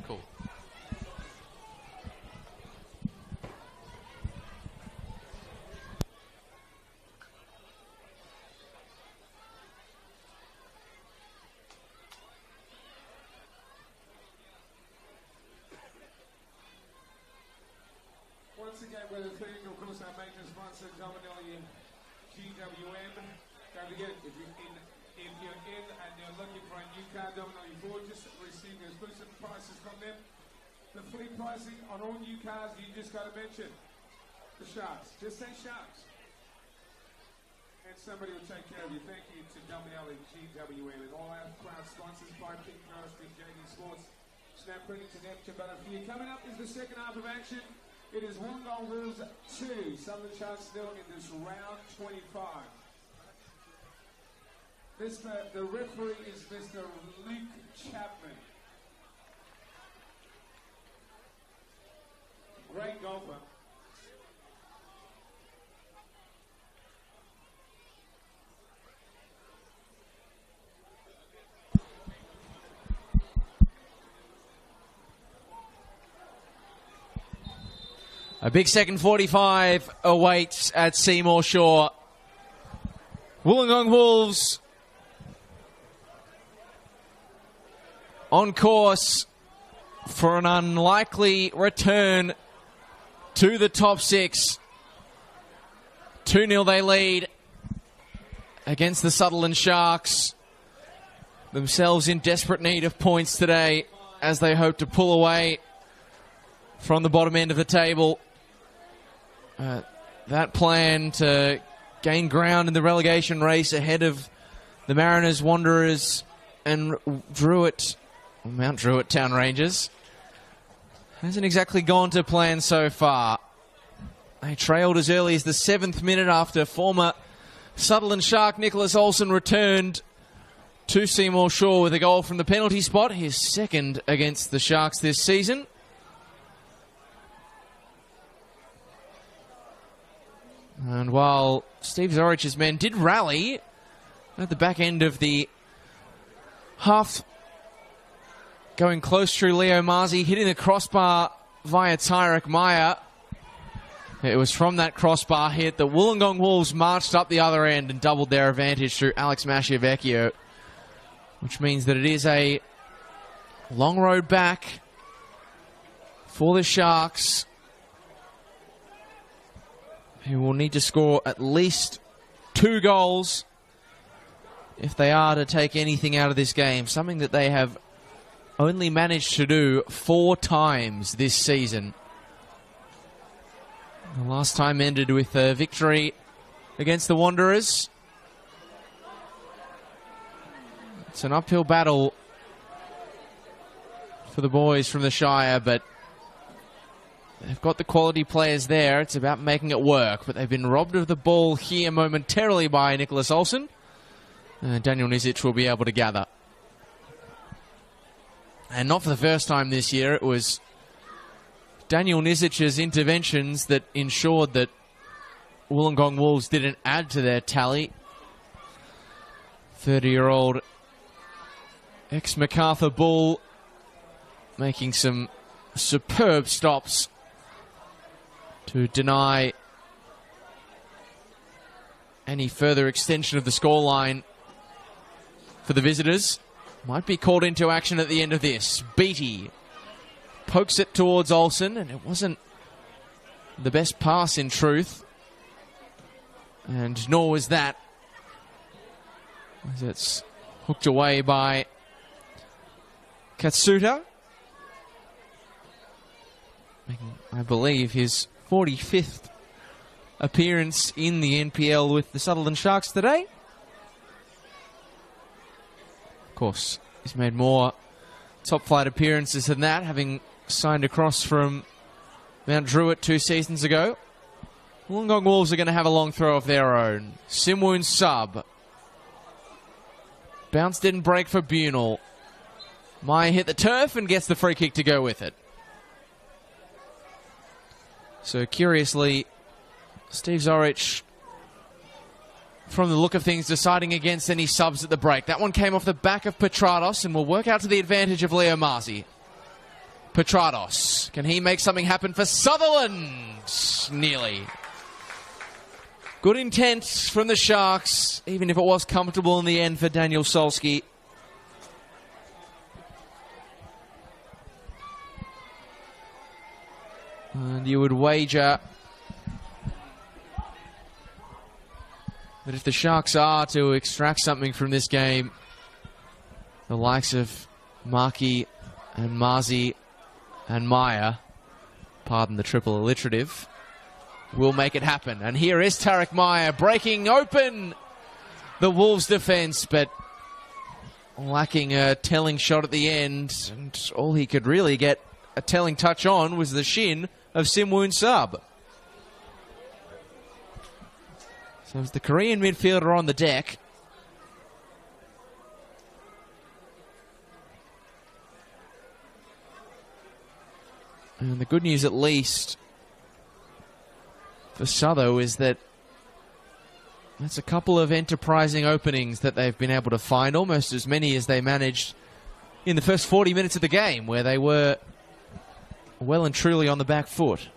Cool. Once again, we're including, of course, our major sponsor, Dominelli GWM. Don't forget, if you're in and you're looking for a new car, Dominelli Ford, just receive exclusive prices from them. The fleet pricing on all new cars, you just got to mention the Sharks. Just say Sharks. And somebody will take care of you. Thank you to Dominelli GWM and all our proud sponsors, Pipe King, Street, JD Sports, Snap Printing to Neptune, but for you. Coming up is the second half of action. It is Wollongong Wolves 2, Sutherland Sharks still in this round 25. The referee is Mr. Luke Chapman. Great golfer. A big second 45 awaits at Seymour Shore. Wollongong Wolves on course for an unlikely return to the top six. 2-0 they lead against the Sutherland Sharks. Themselves in desperate need of points today as they hope to pull away from the bottom end of the table. That plan to gain ground in the relegation race ahead of the Mariners, Wanderers and Mount Druitt Town Rangers hasn't exactly gone to plan so far. They trailed as early as the 7th minute after former Sutherland Shark Nicholas Olsen returned to Seymour Shaw with a goal from the penalty spot, his second against the Sharks this season. And while Steve Zorich's men did rally at the back end of the half, going close through Leo Marzi, hitting the crossbar via Tyrek Meyer. It was from that crossbar hit that Wollongong Wolves marched up the other end and doubled their advantage through Alex Masciavecchio, which means that it is a long road back for the Sharks, who will need to score at least 2 goals if they are to take anything out of this game, something that they have only managed to do 4 times this season. The last time ended with a victory against the Wanderers. It's an uphill battle for the boys from the Shire, but they've got the quality players there. It's about making it work, but they've been robbed of the ball here momentarily by Nicholas Olsen. Daniel Nizic will be able to gather. And not for the first time this year, it was Daniel Nizic's interventions that ensured that Wollongong Wolves didn't add to their tally. 30-year-old ex-MacArthur Bull making some superb stops to deny any further extension of the scoreline for the visitors. Might be called into action at the end of this. Beattie pokes it towards Olsen, and it wasn't the best pass in truth. And nor was that, as it's hooked away by Katsuta, making, I believe, his 45th appearance in the NPL with the Sutherland Sharks today. Of course, he's made more top-flight appearances than that, having signed across from Mount Druitt 2 seasons ago. Wollongong Wolves are going to have a long throw of their own. Simwoon sub. Bounce didn't break for Bunel. Meyer hit the turf and gets the free kick to go with it. So curiously, Steve Zorich, from the look of things, deciding against any subs at the break. That one came off the back of Petrados and will work out to the advantage of Leo Marzi. Petrados, can he make something happen for Sutherland? Nearly. Good intent from the Sharks, even if it was comfortable in the end for Daniel Solski. And you would wager that if the Sharks are to extract something from this game, the likes of Markey and Marzi and Meyer, pardon the triple alliterative, will make it happen. And here is Tarek Meyer breaking open the Wolves' defence, but lacking a telling shot at the end. And all he could really get a telling touch on was the shin of Simwoon Sub. So it's the Korean midfielder on the deck. And the good news, at least, for Sutho is that that's a couple of enterprising openings that they've been able to find, almost as many as they managed in the first 40 minutes of the game, where they were well and truly on the back foot.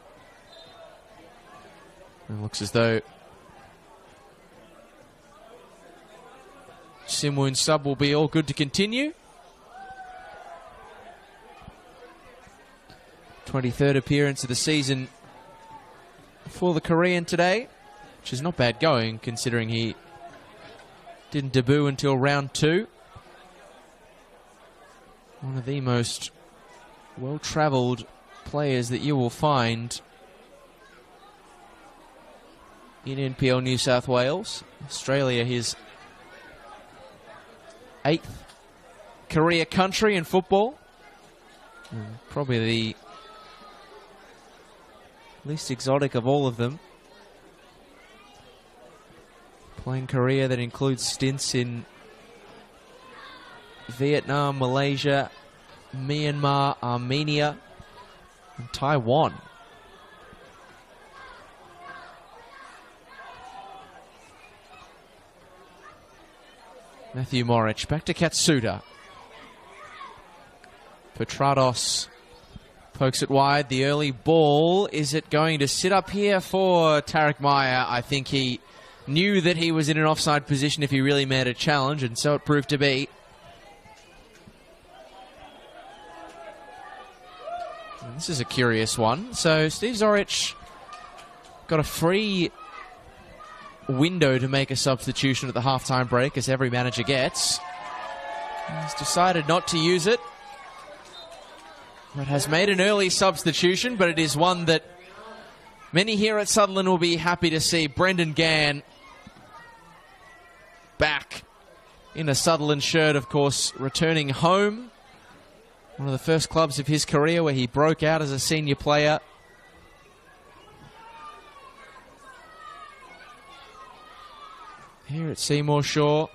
It looks as though Simwoon Sub will be all good to continue. 23rd appearance of the season for the Korean today, which is not bad going, considering he Didn't debut until round 2. One of the most well-travelled players that you will find in NPL New South Wales. Australia, his 8th career country in football. And probably the least exotic of all of them. Playing career that includes stints in Vietnam, Malaysia, Myanmar, Armenia, and Taiwan. Matthew Morich back to Katsuta. Petrados pokes it wide. The early ball. Is it going to sit up here for Tarek Meyer? I think he knew that he was in an offside position if he really made a challenge, and so it proved to be. And this is a curious one. So Steve Zorich got a free window to make a substitution at the halftime break, as every manager gets. He's decided not to use it. It has made an early substitution, but it is one that many here at Sutherland will be happy to see. Brendan Gann back in a Sutherland shirt, of course, returning home. One of the first clubs of his career where he broke out as a senior player. Here at Seymour Shaw,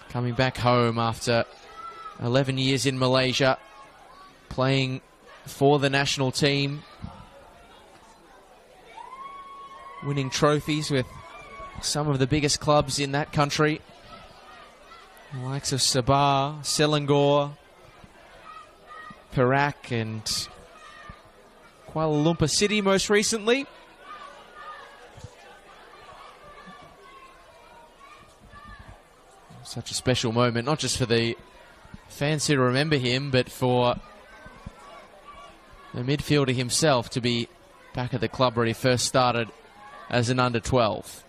coming back home after 11 years in Malaysia, playing for the national team, winning trophies with some of the biggest clubs in that country, the likes of Sabah, Selangor, Perak, and Kuala Lumpur City most recently. Such a special moment, not just for the fans who remember him, but for the midfielder himself to be back at the club where he first started as an under-12.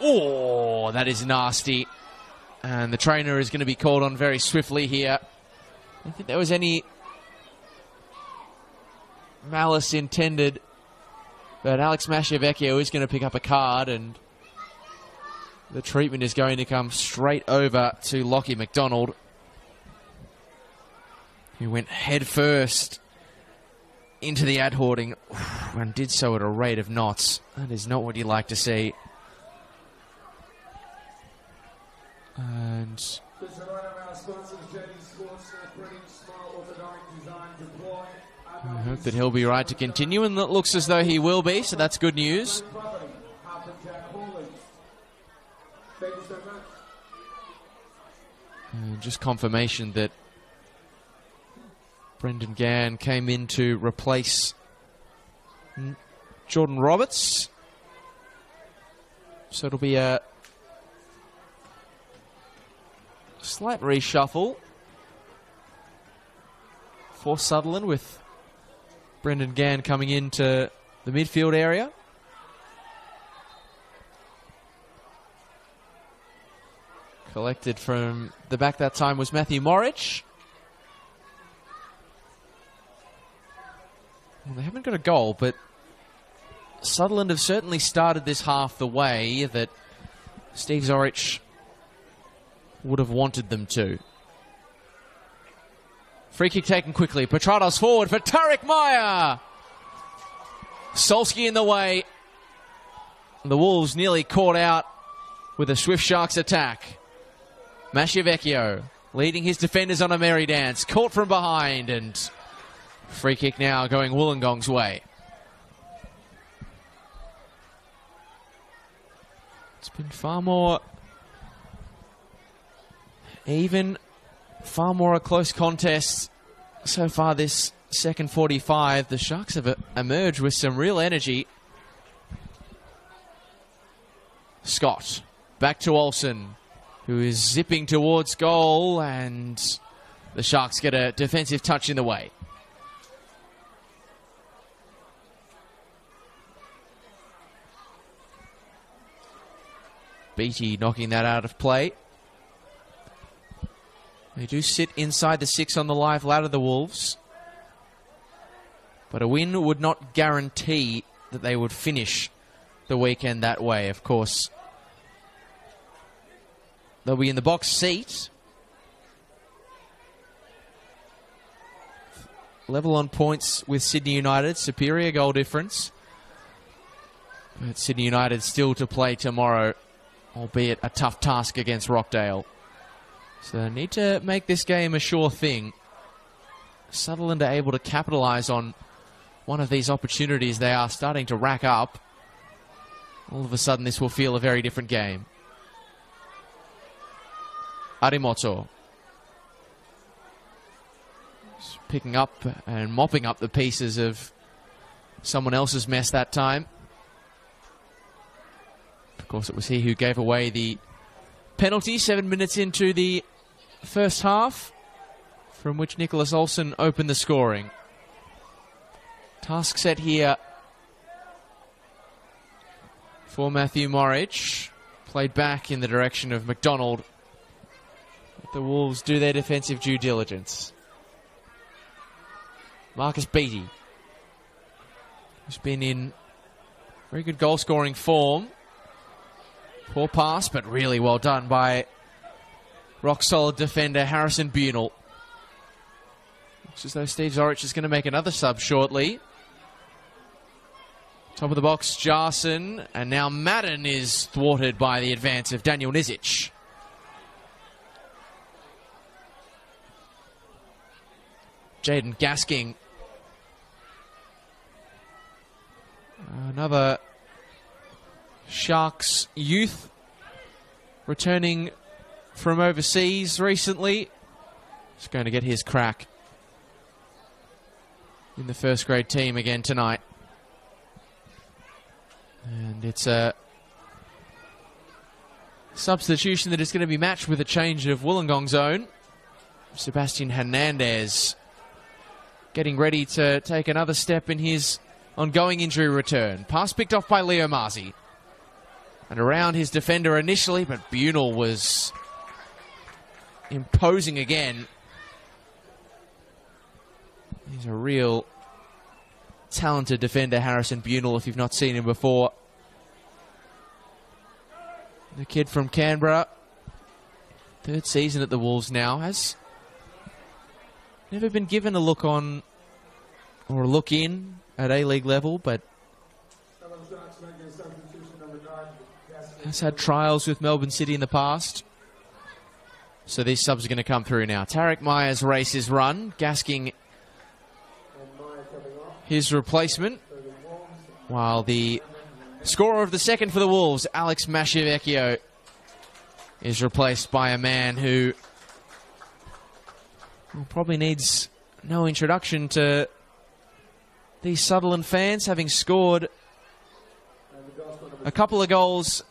Oh, that is nasty. And the trainer is going to be called on very swiftly here. I don't think there was any malice intended, but Alex Masciavecchio is going to pick up a card, and the treatment is going to come straight over to Lockie McDonald, who went head first into the ad hoarding and did so at a rate of knots. That is not what you like to see. And I hope that he'll be right to continue, and it looks as though he will be, so that's good news. And just confirmation that Brendan Gann came in to replace Jordan Roberts. So it'll be a slight reshuffle for Sutherland, with Brendan Gann coming into the midfield area. Collected from the back that time was Matthew Morich. Well, they haven't got a goal, but Sutherland have certainly started this half the way that Steve Zorich would have wanted them to. Free kick taken quickly. Petrados forward for Tarek Meyer. Solski in the way. The Wolves nearly caught out with a Swift Sharks attack. Masciavecchio leading his defenders on a merry dance. Caught from behind, and free kick now going Wollongong's way. It's been far more even, far more a close contest so far this second 45. The Sharks have emerged with some real energy. Scott back to Olsen, who is zipping towards goal, and the Sharks get a defensive touch in the way. Beattie knocking that out of play. They do sit inside the 6 on the live ladder, the Wolves. But a win would not guarantee that they would finish the weekend that way. Of course, they'll be in the box seat. Level on points with Sydney United. Superior goal difference. But Sydney United still to play tomorrow, albeit a tough task against Rockdale. So they need to make this game a sure thing. Sutherland are able to capitalise on one of these opportunities they are starting to rack up. All of a sudden this will feel a very different game. Arimoto. Picking up and mopping up the pieces of someone else's mess that time. Of course, it was he who gave away the penalty 7 minutes into the first half, from which Nicholas Olsen opened the scoring. Task set here for Matthew Morridge. Played back in the direction of McDonald. The Wolves do their defensive due diligence. Marcus Beattie, who's been in very good goal-scoring form. Poor pass, but really well done by rock-solid defender Harrison Bunel. Looks as though Steve Zorich is going to make another sub shortly. Top of the box, Jarson, and now Madden is thwarted by the advance of Daniel Nizic. Jaden Gasking. Another Sharks youth returning from overseas recently. He's going to get his crack in the first grade team again tonight. And it's a substitution that is going to be matched with a change of Wollongong's own. Sebastian Hernandez getting ready to take another step in his ongoing injury return. Pass picked off by Leo Marzi. And around his defender initially, but Bunel was imposing again. He's a real talented defender, Harrison Bunel, if you've not seen him before. The kid from Canberra, third season at the Wolves now, has never been given a look on or a look in at A-League level, but has had trials with Melbourne City in the past. So these subs are going to come through now. Tarek Myers race his run. Gasking his replacement. While the scorer of the second for the Wolves, Alex Mascivecchio, is replaced by a man who probably needs no introduction to these Sutherland fans, having scored a couple of goals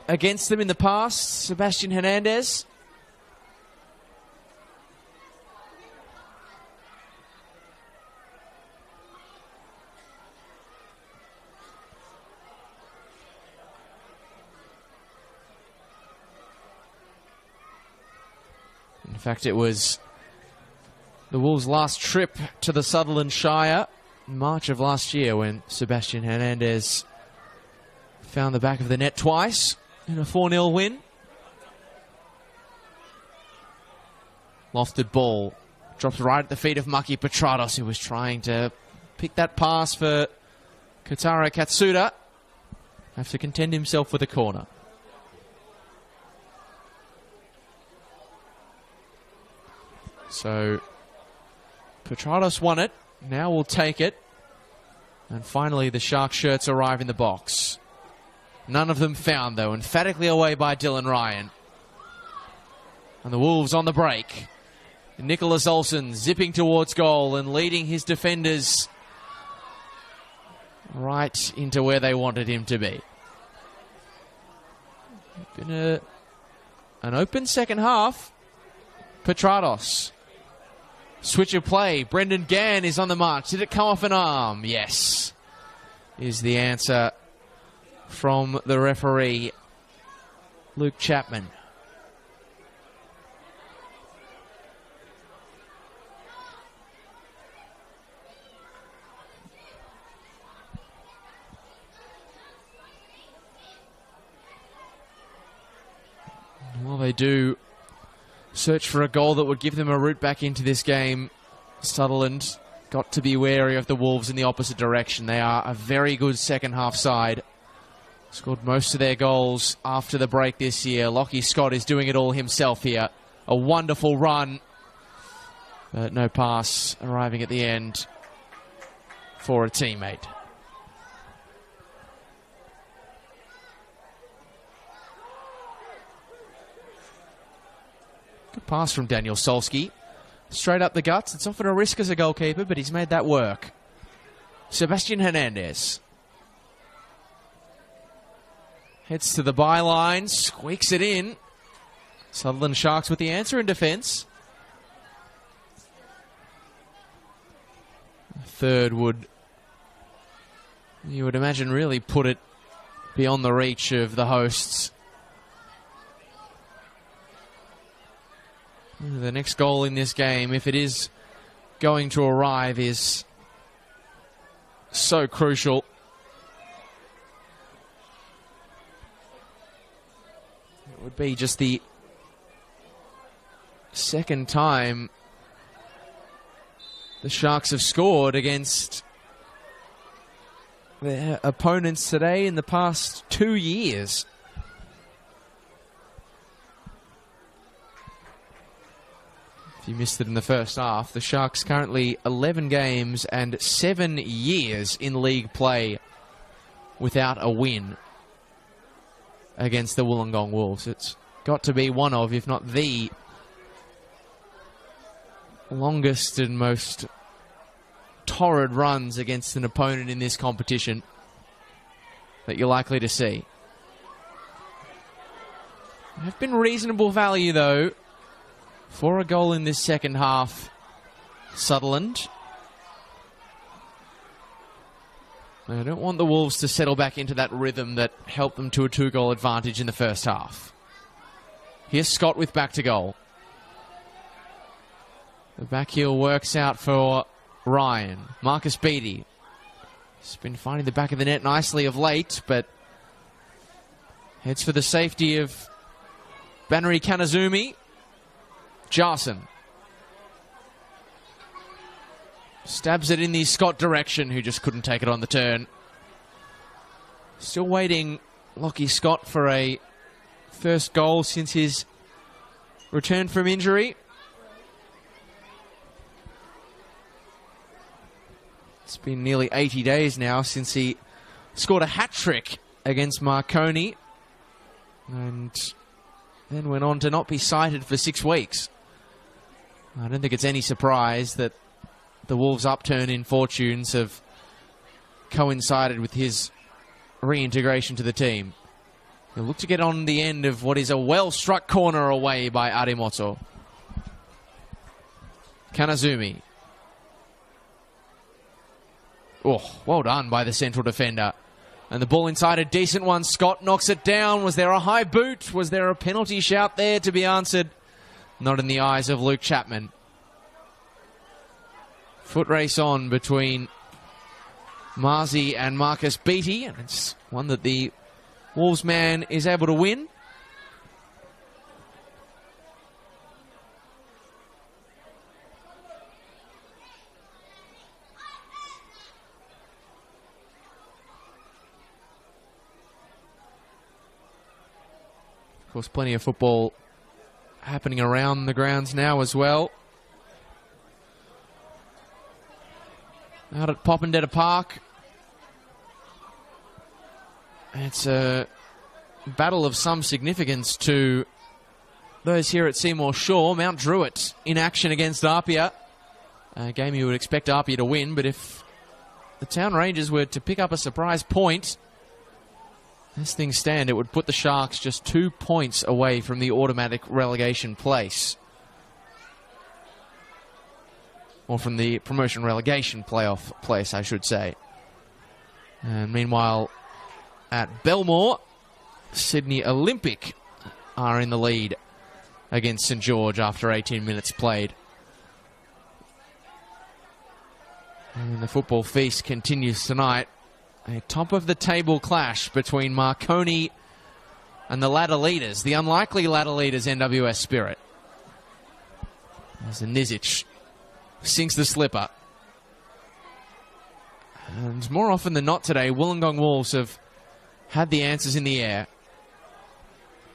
against them in the past. Sebastian Hernandez. In fact, it was the Wolves' last trip to the Sutherland Shire in March of last year when Sebastian Hernandez found the back of the net twice in a 4-0 win. Lofted ball. Drops right at the feet of Maki Petrados, who was trying to pick that pass for Kotaro Katsuda. Have to contend himself with a corner. So Petrados won it. Now we'll take it. And finally the Shark shirts arrive in the box. None of them found, though. Emphatically away by Dylan Ryan. And the Wolves on the break. Nicholas Olsen zipping towards goal and leading his defenders right into where they wanted him to be. Been an open second half. Petrados. Switch of play. Brendan Gann is on the mark. Did it come off an arm? Yes, is the answer from the referee. Luke Chapman. While they do search for a goal that would give them a route back into this game, Sutherland got to be wary of the Wolves in the opposite direction. They are a very good second half side. Scored most of their goals after the break this year. Lockie Scott is doing it all himself here. A wonderful run, but no pass arriving at the end for a teammate. Good pass from Daniel Solski. Straight up the guts. It's often a risk as a goalkeeper, but he's made that work. Sebastian Hernandez. Heads to the byline, squeaks it in. Sutherland Sharks with the answer in defence. Third would, you would imagine, really put it beyond the reach of the hosts. The next goal in this game, if it is going to arrive, is so crucial. It would be just the second time the Sharks have scored against their opponents today in the past 2 years. If you missed it in the first half, the Sharks currently 11 games and 7 years in league play without a win against the Wollongong Wolves. It's got to be one of, if not the longest and most torrid runs against an opponent in this competition that you're likely to see. There have been reasonable value, though, for a goal in this second half. Sutherland. I don't want the Wolves to settle back into that rhythm that helped them to a 2-goal advantage in the first half. Here's Scott with back to goal. The back heel works out for Ryan. Marcus Beattie. He's been finding the back of the net nicely of late, but heads for the safety of Bannery Kanazumi. Jarson. Stabs it in the Scott direction, who just couldn't take it on the turn. Still waiting, Lockie Scott, for a first goal since his return from injury. It's been nearly 80 days now since he scored a hat-trick against Marconi and then went on to not be sighted for 6 weeks. I don't think it's any surprise that the Wolves' upturn in fortunes have coincided with his reintegration to the team. He'll look to get on the end of what is a well-struck corner away by Ademoto. Kanazumi. Oh, well done by the central defender. And the ball inside, a decent one. Scott knocks it down. Was there a high boot? Was there a penalty shout there to be answered? Not in the eyes of Luke Chapman. Foot race on between Marzi and Marcus Beattie, and it's one that the Wolves man is able to win. Of course, plenty of football happening around the grounds now as well. Out at Popondetta Park. It's a battle of some significance to those here at Seymour Shaw. Mount Druitt in action against Apia. A game you would expect Apia to win, but if the Town Rangers were to pick up a surprise point, as things stand, it would put the Sharks just 2 points away from the automatic relegation place. Or from the promotion relegation playoff place, I should say. And meanwhile, at Belmore, Sydney Olympic are in the lead against St George after 18 minutes played. And the football feast continues tonight. A top-of-the-table clash between Marconi and the ladder leaders, the unlikely ladder leaders, NWS Spirit. As Nizic sinks the slipper. And more often than not today, Wollongong Wolves have had the answers in the air.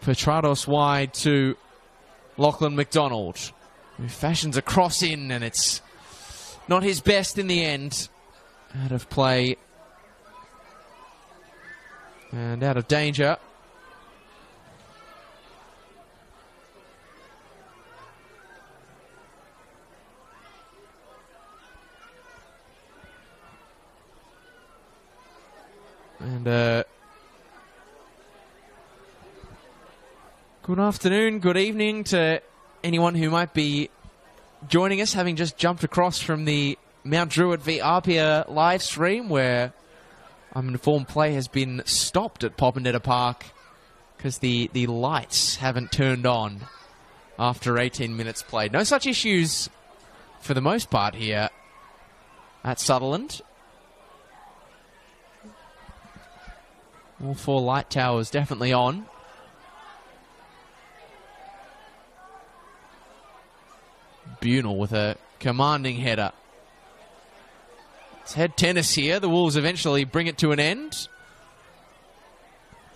Petrados wide to Lachlan McDonald, who fashions a cross in, and it's not his best in the end. Out of play and out of danger. And good afternoon, good evening to anyone who might be joining us, having just jumped across from the Mount Druitt v Apia live stream, where I'm informed play has been stopped at Popondetta Park because the lights haven't turned on after 18 minutes played. No such issues for the most part here at Sutherland. All four light towers definitely on. Bunel with a commanding header. It's head tennis here. The Wolves eventually bring it to an end.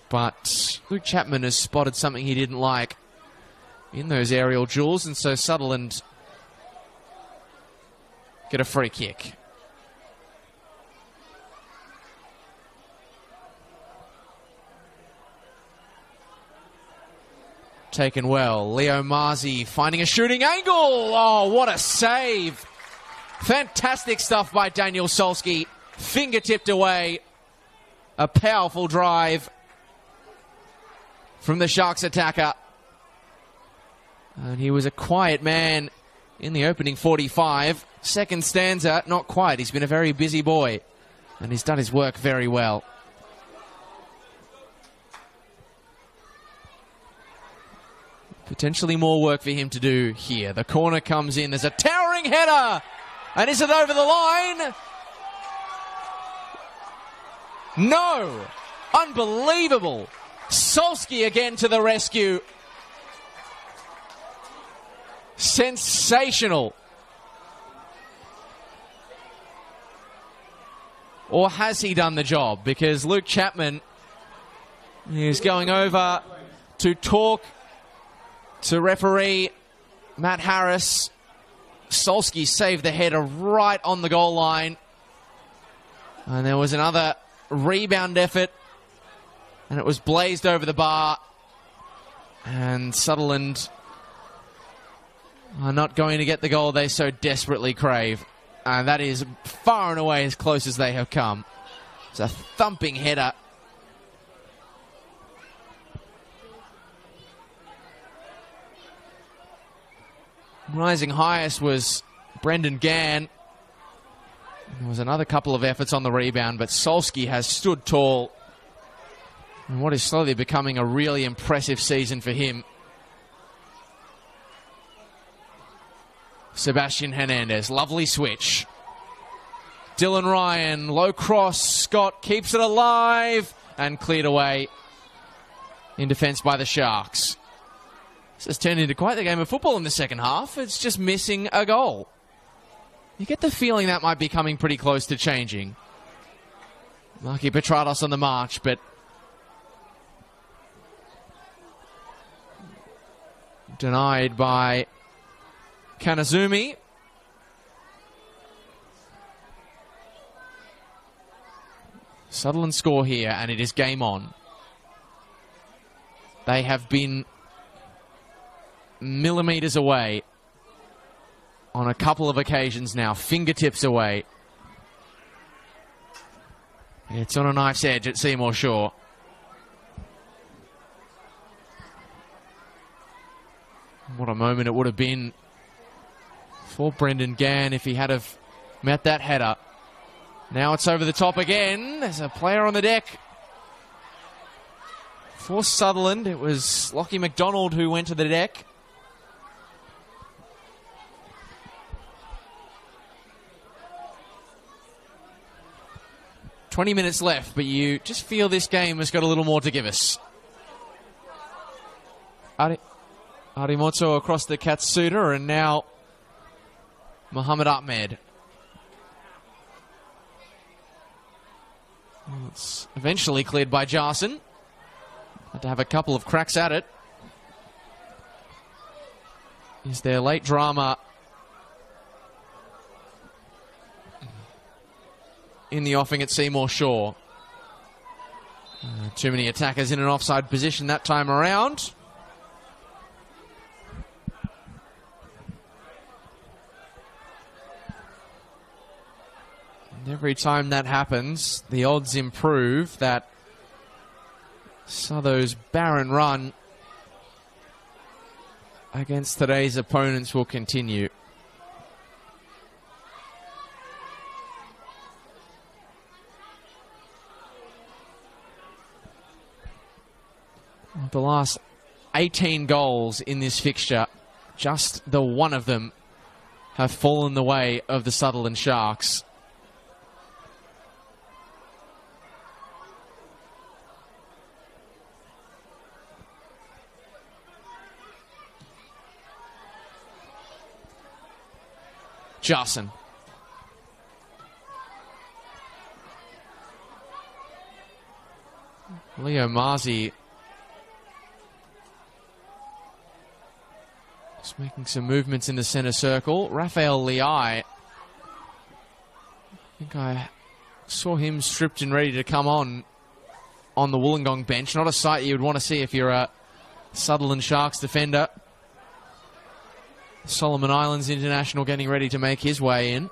But Luke Chapman has spotted something he didn't like in those aerial duels, and so Sutherland get a free kick. Taken well. Leo Marzi finding a shooting angle. Oh, what a save. Fantastic stuff by Daniel Solski. Finger-tipped away. A powerful drive from the Sharks attacker. And he was a quiet man in the opening 45. Second stanza, not quite. He's been a very busy boy, and he's done his work very well. Potentially more work for him to do here. The corner comes in. There's a towering header. And is it over the line? No. Unbelievable. Solski again to the rescue. Sensational. Or has he done the job? Because Luke Chapman is going over to talk to referee Matt Harris. Solski saved the header right on the goal line. And there was another rebound effort, and it was blazed over the bar. And Sutherland are not going to get the goal they so desperately crave. And that is far and away as close as they have come. It's a thumping header. Rising highest was Brendan Gann. There was another couple of efforts on the rebound, but Solski has stood tall in what is slowly becoming a really impressive season for him. Sebastian Hernandez, lovely switch. Dylan Ryan, low cross. Scott keeps it alive and cleared away in defence by the Sharks. This has turned into quite the game of football in the second half. It's just missing a goal. You get the feeling that might be coming pretty close to changing. Marky Petrados on the march, but denied by Kanazumi. Sutherland score here, and it is game on. They have been millimetres away on a couple of occasions now, fingertips away. It's on a knife's edge at Seymour Shaw. What a moment it would have been for Brendan Gann if he had have met that header. Now it's over the top again. There's a player on the deck. For Sutherland, it was Lockie McDonald who went to the deck. "20 minutes left, but you just feel this game has got a little more to give us." Arimoto across the Katsuta, and now Muhammad Ahmed. It's eventually cleared by Jarson. Had to have a couple of cracks at it. Is there late drama in the offing at Seymour Shaw? Too many attackers in an offside position that time around. And every time that happens, the odds improve that Southo's barren run against today's opponents will continue. The last 18 goals in this fixture, just the one of them have fallen the way of the Sutherland Sharks. Jarson. Leo Marzi just making some movements in the center circle. Raphael Leai, I think I saw him stripped and ready to come on the Wollongong bench. Not a sight you would want to see if you're a Sutherland Sharks defender. Solomon Islands international getting ready to make his way in.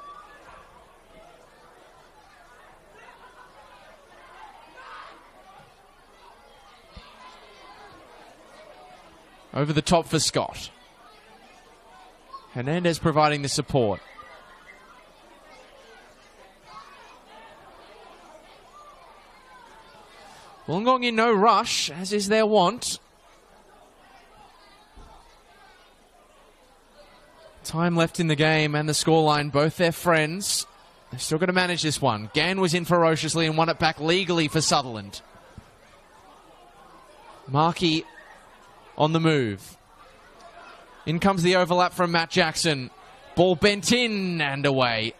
Over the top for Scott. Hernandez providing the support. Wollongong in no rush, as is their wont. Time left in the game and the scoreline, both their friends. They've still got to manage this one. Gann was in ferociously and won it back legally for Sutherland. Markey on the move. In comes the overlap from Matt Jackson. Ball bent in and away.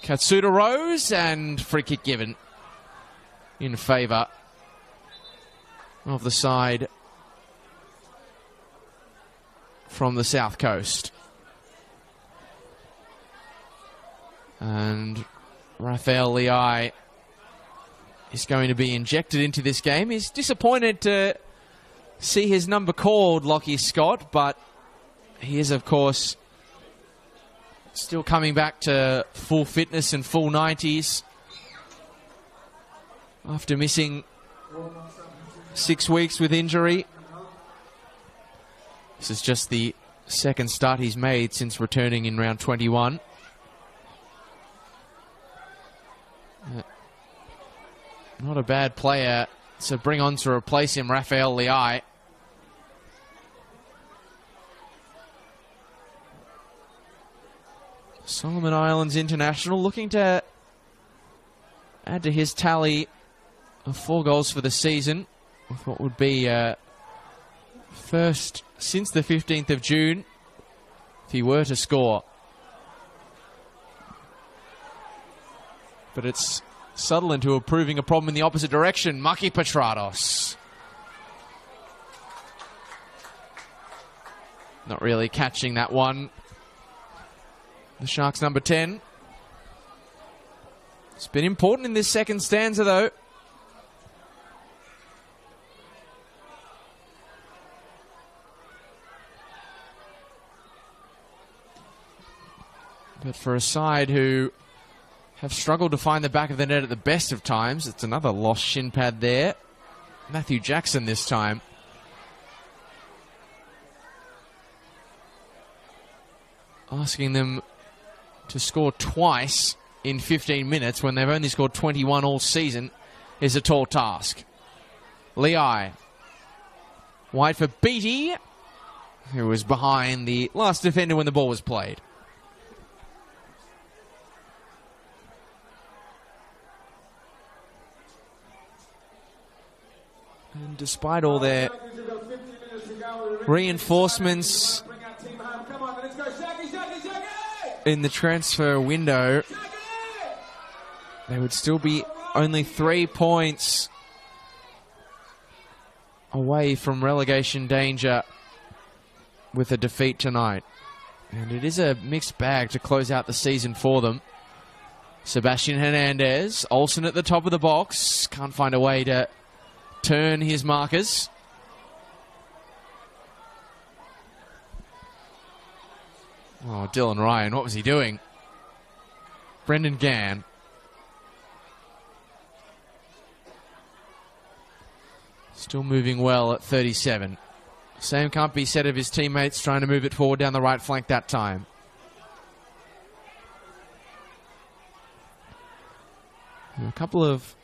Katsuta rose and free kick given in favour of the side from the South Coast. And Raphael Leai is going to be injected into this game. He's disappointed to see his number called, Lockie Scott, but he is, of course, still coming back to full fitness and full 90s after missing 6 weeks with injury. This is just the second start he's made since returning in round 21. Not a bad player to bring on to replace him, Raphael Leai. Solomon Islands international looking to add to his tally of 4 goals for the season with what would be first since the 15th of June if he were to score. But it's Sutherland who are proving a problem in the opposite direction. Maki Petrados. Not really catching that one. The Sharks number 10. It's been important in this second stanza though. But for a side who have struggled to find the back of the net at the best of times, it's another lost shin pad there. Matthew Jackson this time. Asking them to score twice in 15 minutes when they've only scored 21 all season is a tall task. Lei. Wide for Beattie, who was behind the last defender when the ball was played. And despite all their reinforcements in the transfer window, they would still be only 3 points away from relegation danger with a defeat tonight. And it is a mixed bag to close out the season for them. Sebastian Hernandez, Olsen at the top of the box, can't find a way to turn his markers. Oh, Dylan Ryan, what was he doing? Brendan Gann. Still moving well at 37. Same can't be said of his teammates trying to move it forward down the right flank that time. A couple of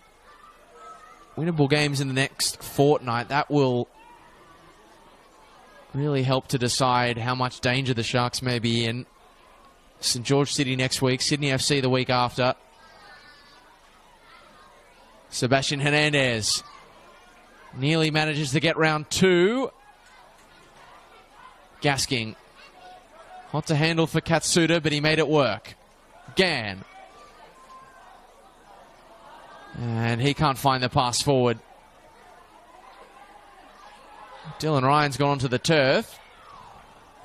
winnable games in the next fortnight. That will really help to decide how much danger the Sharks may be in. St George City next week, Sydney FC the week after. Sebastian Hernandez nearly manages to get round 2. Gasking. Hot to handle for Katsuta, but he made it work. Gann. And he can't find the pass forward. Dylan Ryan's gone onto the turf.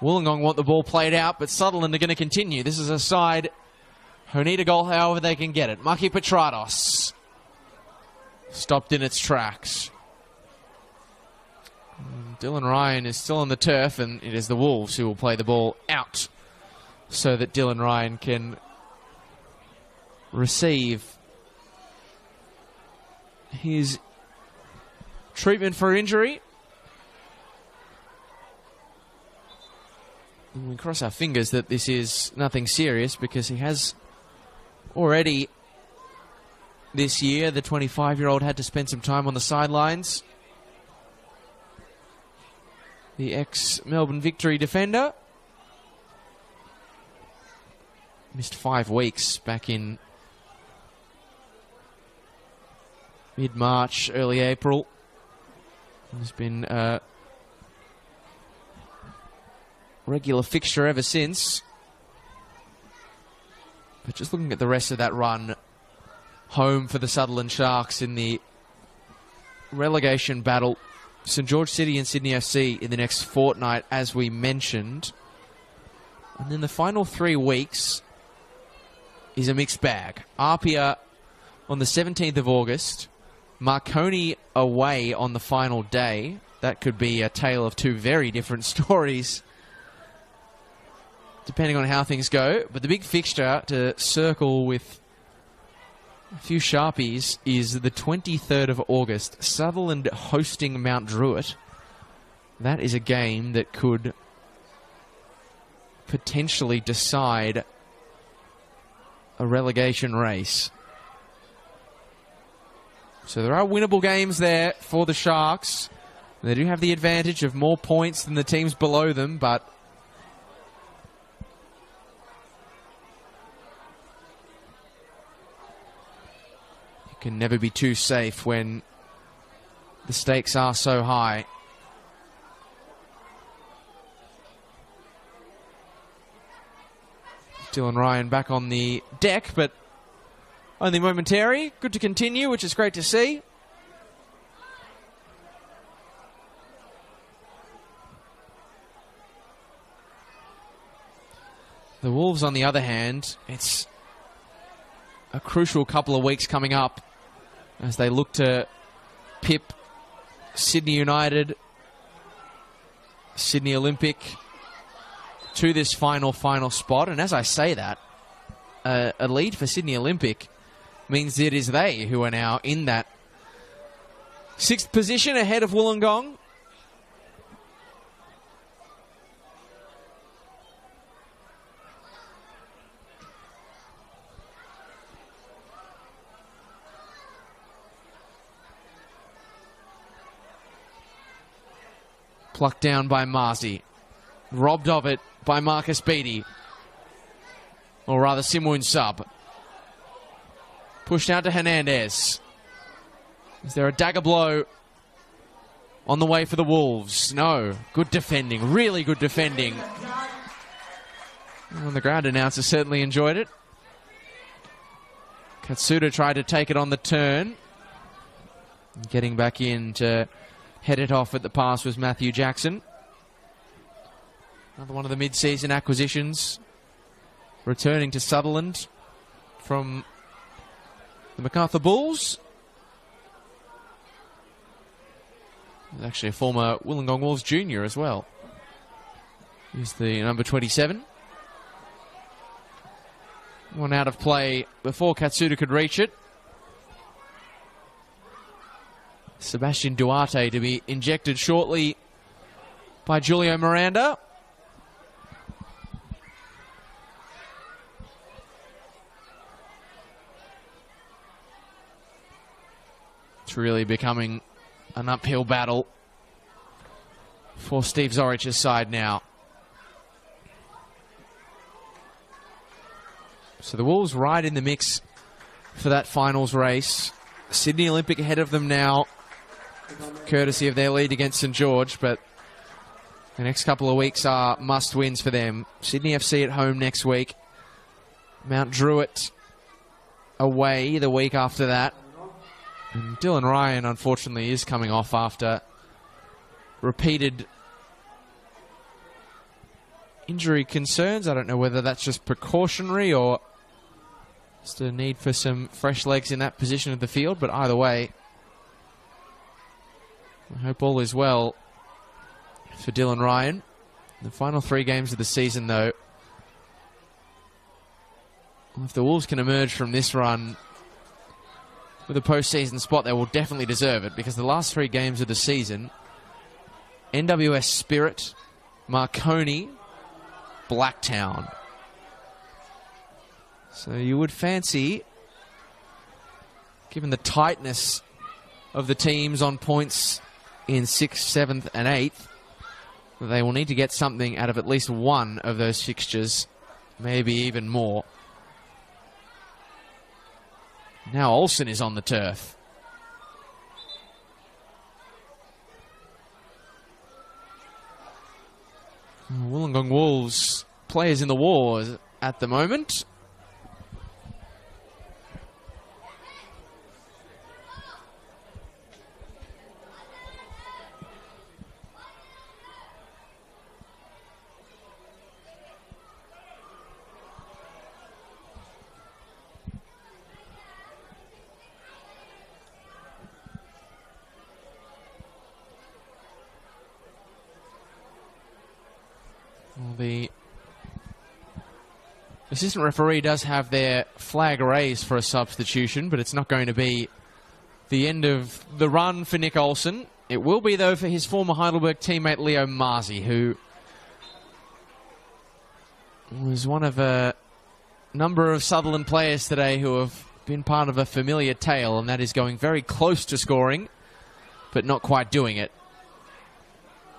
Wollongong want the ball played out, but Sutherland are going to continue. This is a side who need a goal however they can get it. Maki Petratos stopped in its tracks. Dylan Ryan is still on the turf, and it is the Wolves who will play the ball out so that Dylan Ryan can receive his treatment for injury. And we cross our fingers that this is nothing serious, because he has already this year, the 25-year-old, had to spend some time on the sidelines. The ex-Melbourne Victory defender missed 5 weeks back in mid-March, early April. He's been a regular fixture ever since. But just looking at the rest of that run home for the Sutherland Sharks in the relegation battle, St George City and Sydney FC in the next fortnight, as we mentioned. And then the final 3 weeks is a mixed bag. Apia on the 17th of August. Marconi away on the final day. That could be a tale of 2 very different stories, depending on how things go. But the big fixture to circle with a few Sharpies is the 23rd of August. Sutherland hosting Mount Druitt. That is a game that could potentially decide a relegation race. So there are winnable games there for the Sharks. They do have the advantage of more points than the teams below them, but you can never be too safe when the stakes are so high. Dylan Ryan back on the deck, but only momentary. Good to continue, which is great to see. The Wolves, on the other hand, it's a crucial couple of weeks coming up as they look to pip Sydney United, Sydney Olympic to this final spot. And as I say that, a lead for Sydney Olympic means it is they who are now in that 6th position ahead of Wollongong. Plucked down by Marzi. Robbed of it by Marcus Beattie. Or rather, Simwoon Sub. Pushed out to Hernandez. Is there a dagger blow on the way for the Wolves? No. Good defending. Really good defending. Well, the ground announcer certainly enjoyed it. Katsuda tried to take it on the turn. Getting back in to head it off at the pass was Matthew Jackson. Another one of the mid-season acquisitions. Returning to Sutherland from the MacArthur Bulls. He's actually a former Wollongong Wolves junior as well. He's the number 27. One out of play before Katsuda could reach it. Sebastian Duarte to be injected shortly by Julio Miranda. It's really becoming an uphill battle for Steve Zorich's side now. So the Wolves right in the mix for that finals race. Sydney Olympic ahead of them now, courtesy of their lead against St George, but the next couple of weeks are must-wins for them. Sydney FC at home next week. Mount Druitt away the week after that. And Dylan Ryan, unfortunately, is coming off after repeated injury concerns. I don't know whether that's just precautionary or just a need for some fresh legs in that position of the field, but either way, I hope all is well for Dylan Ryan. The final 3 games of the season, though, if the Wolves can emerge from this run with a postseason spot, they will definitely deserve it, because the last 3 games of the season, NWS Spirit, Marconi, Blacktown. So you would fancy, given the tightness of the teams on points in 6th, 7th and 8th, that they will need to get something out of at least one of those fixtures, maybe even more. Now Olsen is on the turf. Wollongong Wolves players in the wars at the moment. The assistant referee does have their flag raised for a substitution, but it's not going to be the end of the run for Nick Olsen. It will be, though, for his former Heidelberg teammate Leo Marzi, who was one of a number of Sutherland players today who have been part of a familiar tale, and that is going very close to scoring, but not quite doing it.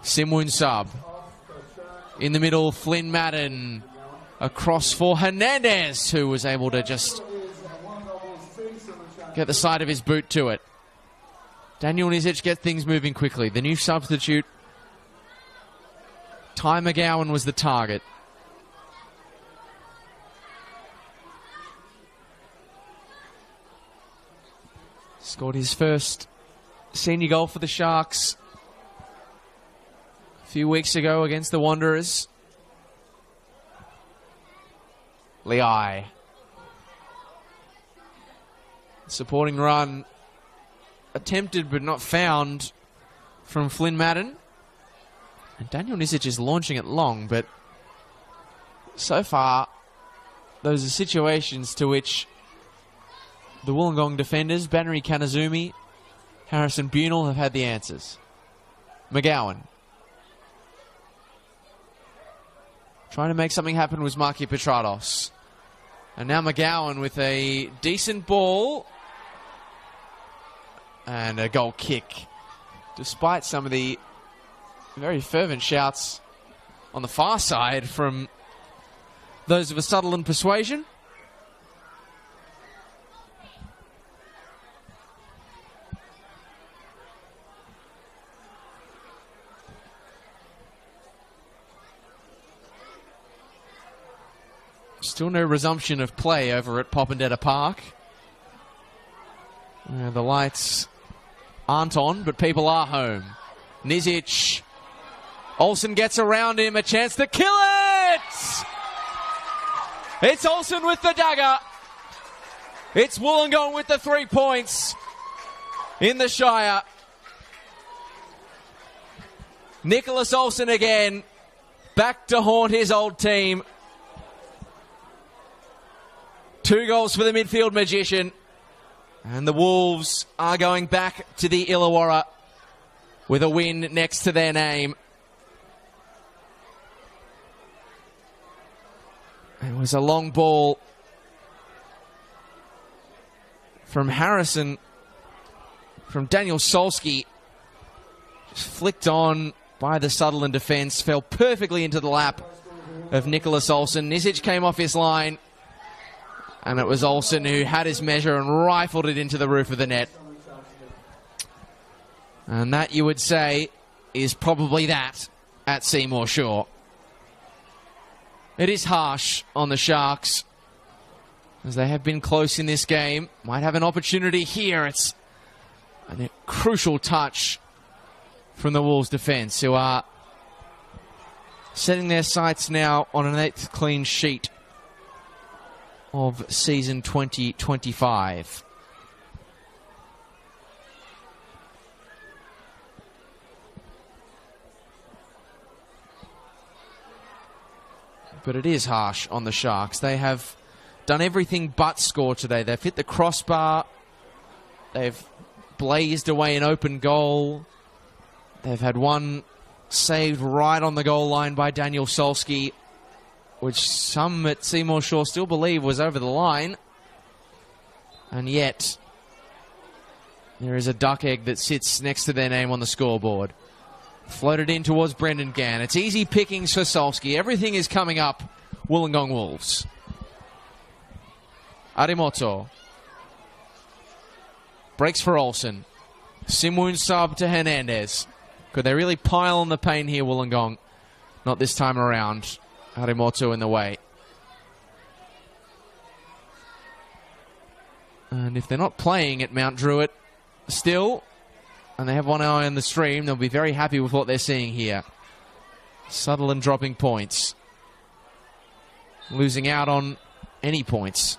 Simwoon Sub. In the middle, Flynn Madden. Across for Hernandez, who was able to just get the side of his boot to it. Daniel Nizic gets things moving quickly. The new substitute, Ty McGowan, was the target. Scored his first senior goal for the Sharks a few weeks ago against the Wanderers. Liai. Supporting run attempted but not found from Flynn Madden. And Daniel Nizic is launching it long, but so far those are situations to which the Wollongong defenders, Bannery Kanazumi, Harrison Bunel, have had the answers. McGowan. Trying to make something happen was Marky Petrados. And now McGowan with a decent ball. And a goal kick. Despite some of the very fervent shouts on the far side from those of a Sutherland persuasion. Still no resumption of play over at Popondetta Park. The lights aren't on, but people are home. Nizic. Olsen gets around him, a chance to kill it! It's Olsen with the dagger. It's Wollongong with the 3 points in the Shire. Nicholas Olsen again, back to haunt his old team. 2 goals for the midfield magician. And the Wolves are going back to the Illawarra with a win next to their name. It was a long ball from Harrison, from Daniel Solski. Just flicked on by the Sutherland defence. Fell perfectly into the lap of Nicholas Olsen. Nizic came off his line. And it was Olsen who had his measure and rifled it into the roof of the net. And that, you would say, is probably that at Seymour Shore. It is harsh on the Sharks, as they have been close in this game. Might have an opportunity here. It's a crucial touch from the Wolves defence, who are setting their sights now on an 8th clean sheet of season 2025. But it is harsh on the Sharks. They have done everything but score today. They've hit the crossbar. They've blazed away an open goal. They've had one saved right on the goal line by Daniel Solski, which some at Seymour Shore still believe was over the line. And yet, there is a duck egg that sits next to their name on the scoreboard. Floated in towards Brendan Gann. It's easy pickings for Solski. Everything is coming up Wollongong Wolves. Arimoto. Breaks for Olsen. Simwoon sub to Hernandez. Could they really pile on the pain here, Wollongong? Not this time around. Arimoto in the way. And if they're not playing at Mount Druitt still, and they have one eye on the stream, they'll be very happy with what they're seeing here. Sutherland dropping points. Losing out on any points.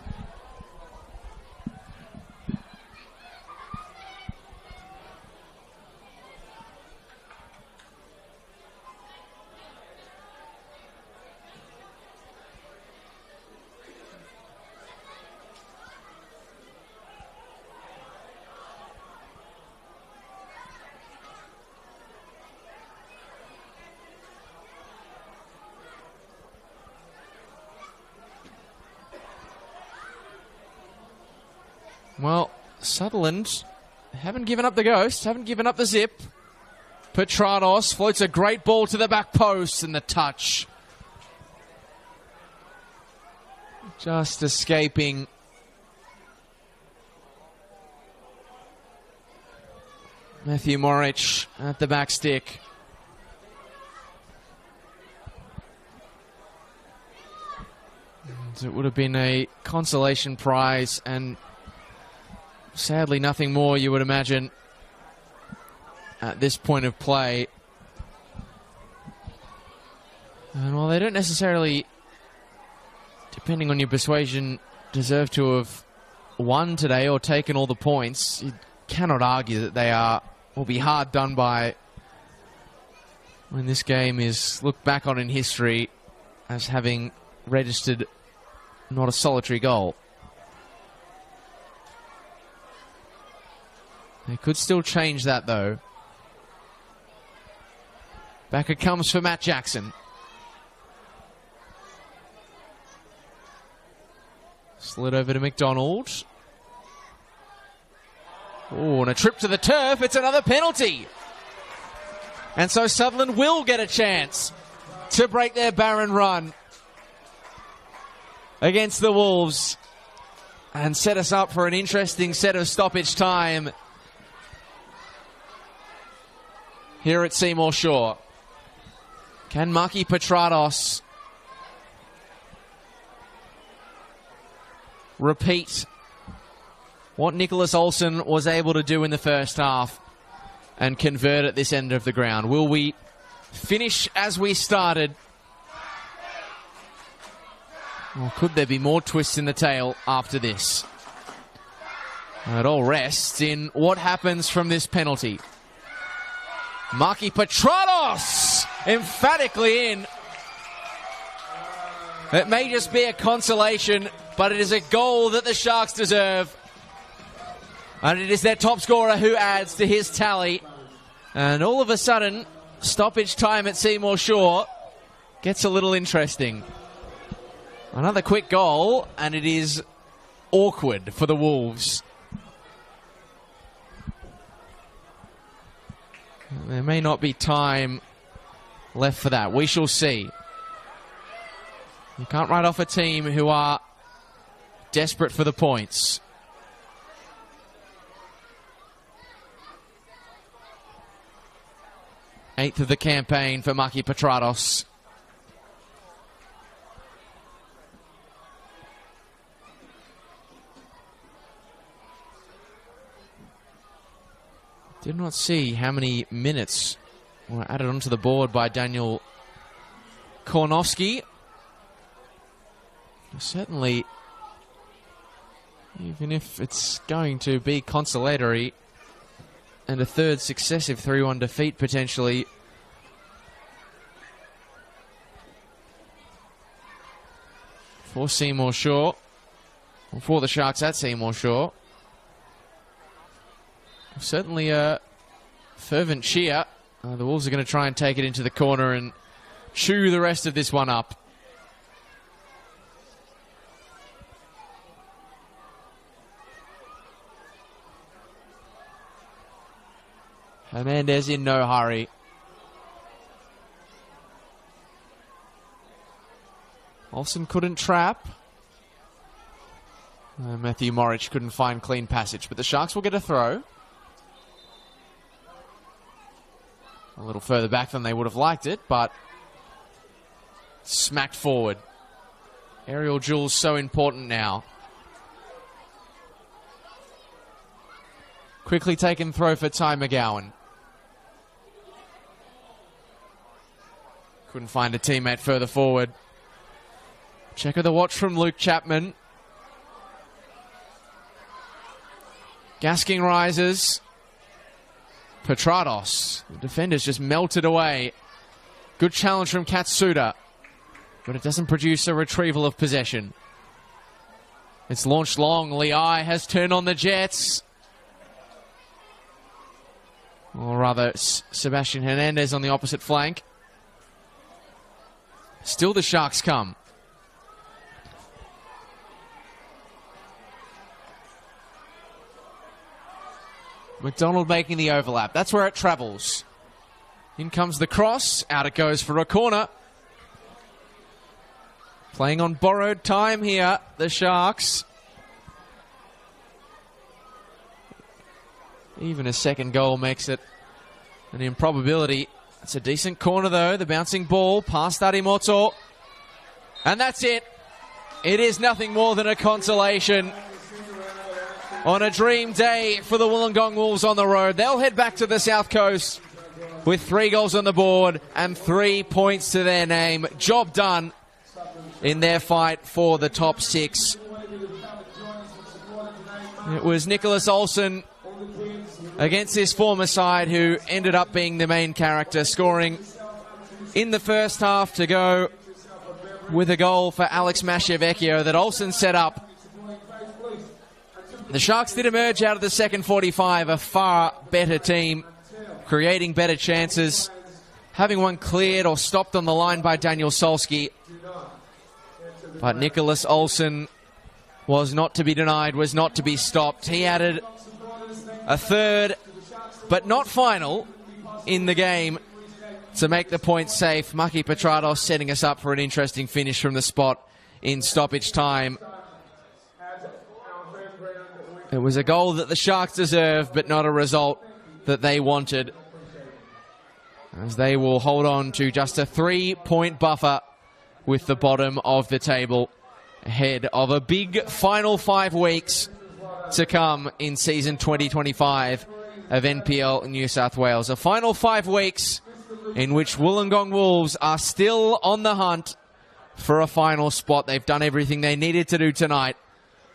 Well, Sutherland haven't given up the ghost, haven't given up the zip. Petrados floats a great ball to the back post, and the touch just escaping Matthew Morich at the back stick. And it would have been a consolation prize, and sadly nothing more, you would imagine, at this point of play. And while they don't necessarily, depending on your persuasion, deserve to have won today or taken all the points, you cannot argue that they will be hard done by when this game is looked back on in history as having registered not a solitary goal. They could still change that, though. Back it comes for Matt Jackson. Slid over to McDonald. Oh, and a trip to the turf. It's another penalty. And so Sutherland will get a chance to break their barren run against the Wolves and set us up for an interesting set of stoppage time here at Seymour Shore. Can Maki Petratos repeat what Nicholas Olsen was able to do in the first half and convert at this end of the ground? Will we finish as we started? Or could there be more twists in the tail after this? It all rests in what happens from this penalty. Maki Petratos emphatically in. It may just be a consolation, but it is a goal that the Sharks deserve. And it is their top scorer who adds to his tally. And all of a sudden, stoppage time at Seymour Shore gets a little interesting. Another quick goal, and it is awkward for the Wolves. There may not be time left for that. We shall see. You can't write off a team who are desperate for the points. Eighth of the campaign for Maki Petratos. Did not see how many minutes were added onto the board by Daniel Kornowski. Certainly, even if it's going to be consolatory and a third successive 3-1 defeat potentially, for Seymour Shore, or for the Sharks at Seymour Shore. Certainly a fervent cheer. The Wolves are going to try and take it into the corner and chew the rest of this one up. Hernandez in no hurry. Olsen couldn't trap. Matthew Morich couldn't find clean passage, but the Sharks will get a throw. A little further back than they would have liked it, but smacked forward. Aerial duels so important now. Quickly taken throw for Ty McGowan. Couldn't find a teammate further forward. Check of the watch from Luke Chapman. Gasking rises. Petratos. The defenders just melted away. Good challenge from Katsuda, but it doesn't produce a retrieval of possession. It's launched long. Liai has turned on the Jets. Or rather, Sebastian Hernandez on the opposite flank. Still the Sharks come. McDonald making the overlap. That's where it travels. In comes the cross. Out it goes for a corner. Playing on borrowed time here, the Sharks. Even a second goal makes it an improbability. It's a decent corner, though. The bouncing ball past Arimoto. And that's it. It is nothing more than a consolation. On a dream day for the Wollongong Wolves on the road. They'll head back to the South Coast with 3 goals on the board and 3 points to their name. Job done in their fight for the top 6. It was Nicholas Olsen against his former side who ended up being the main character, scoring in the first half to go with a goal for Alex Masciavecchio that Olsen set up. The Sharks did emerge out of the second 45 a far better team, creating better chances, having one cleared or stopped on the line by Daniel Solski. But Nicholas Olsen was not to be denied, was not to be stopped. He added a third, but not final, in the game to make the point safe. Maki Petrados setting us up for an interesting finish from the spot in stoppage time. It was a goal that the Sharks deserved, but not a result that they wanted, as they will hold on to just a 3-point buffer with the bottom of the table, ahead of a big final 5 weeks to come in season 2025 of NPL New South Wales. A final 5 weeks in which Wollongong Wolves are still on the hunt for a final spot. They've done everything they needed to do tonight.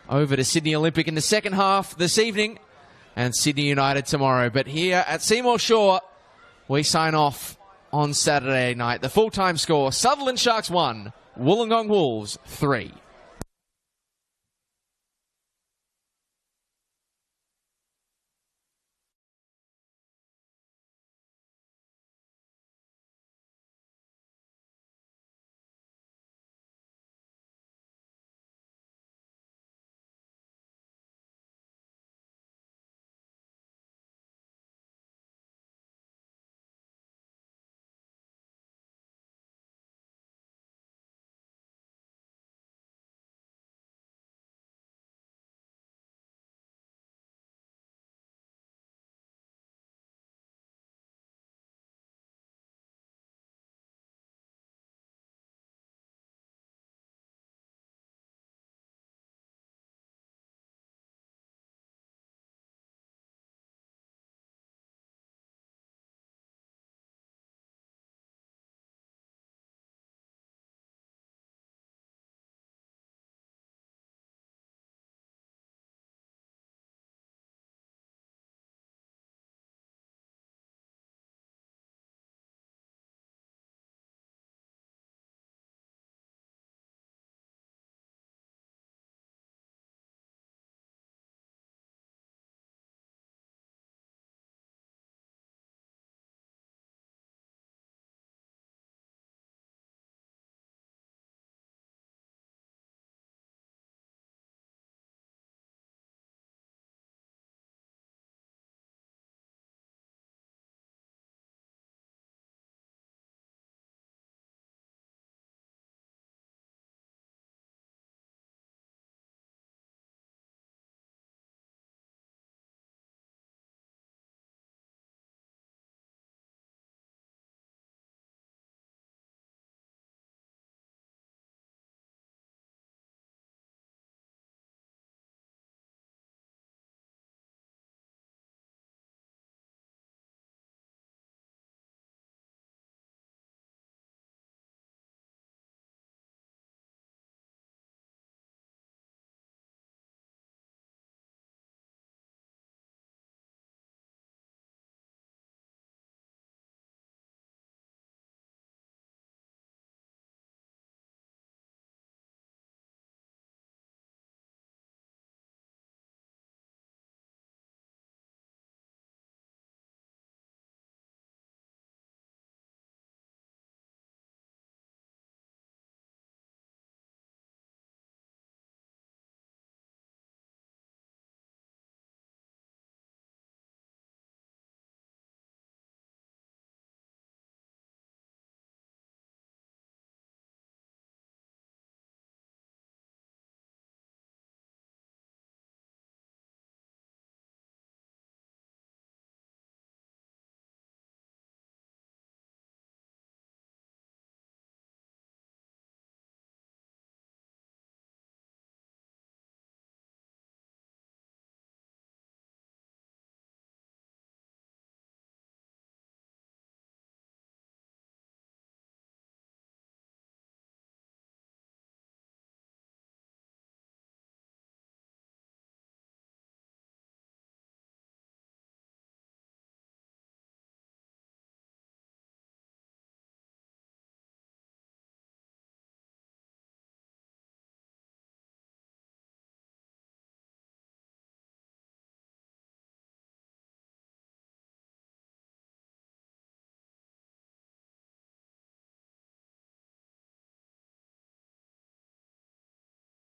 Over to Sydney Olympic in the second half this evening, and Sydney United tomorrow. But here at Seymour Shore, we sign off on Saturday night. The full-time score, Sutherland Sharks 1, Wollongong Wolves 3.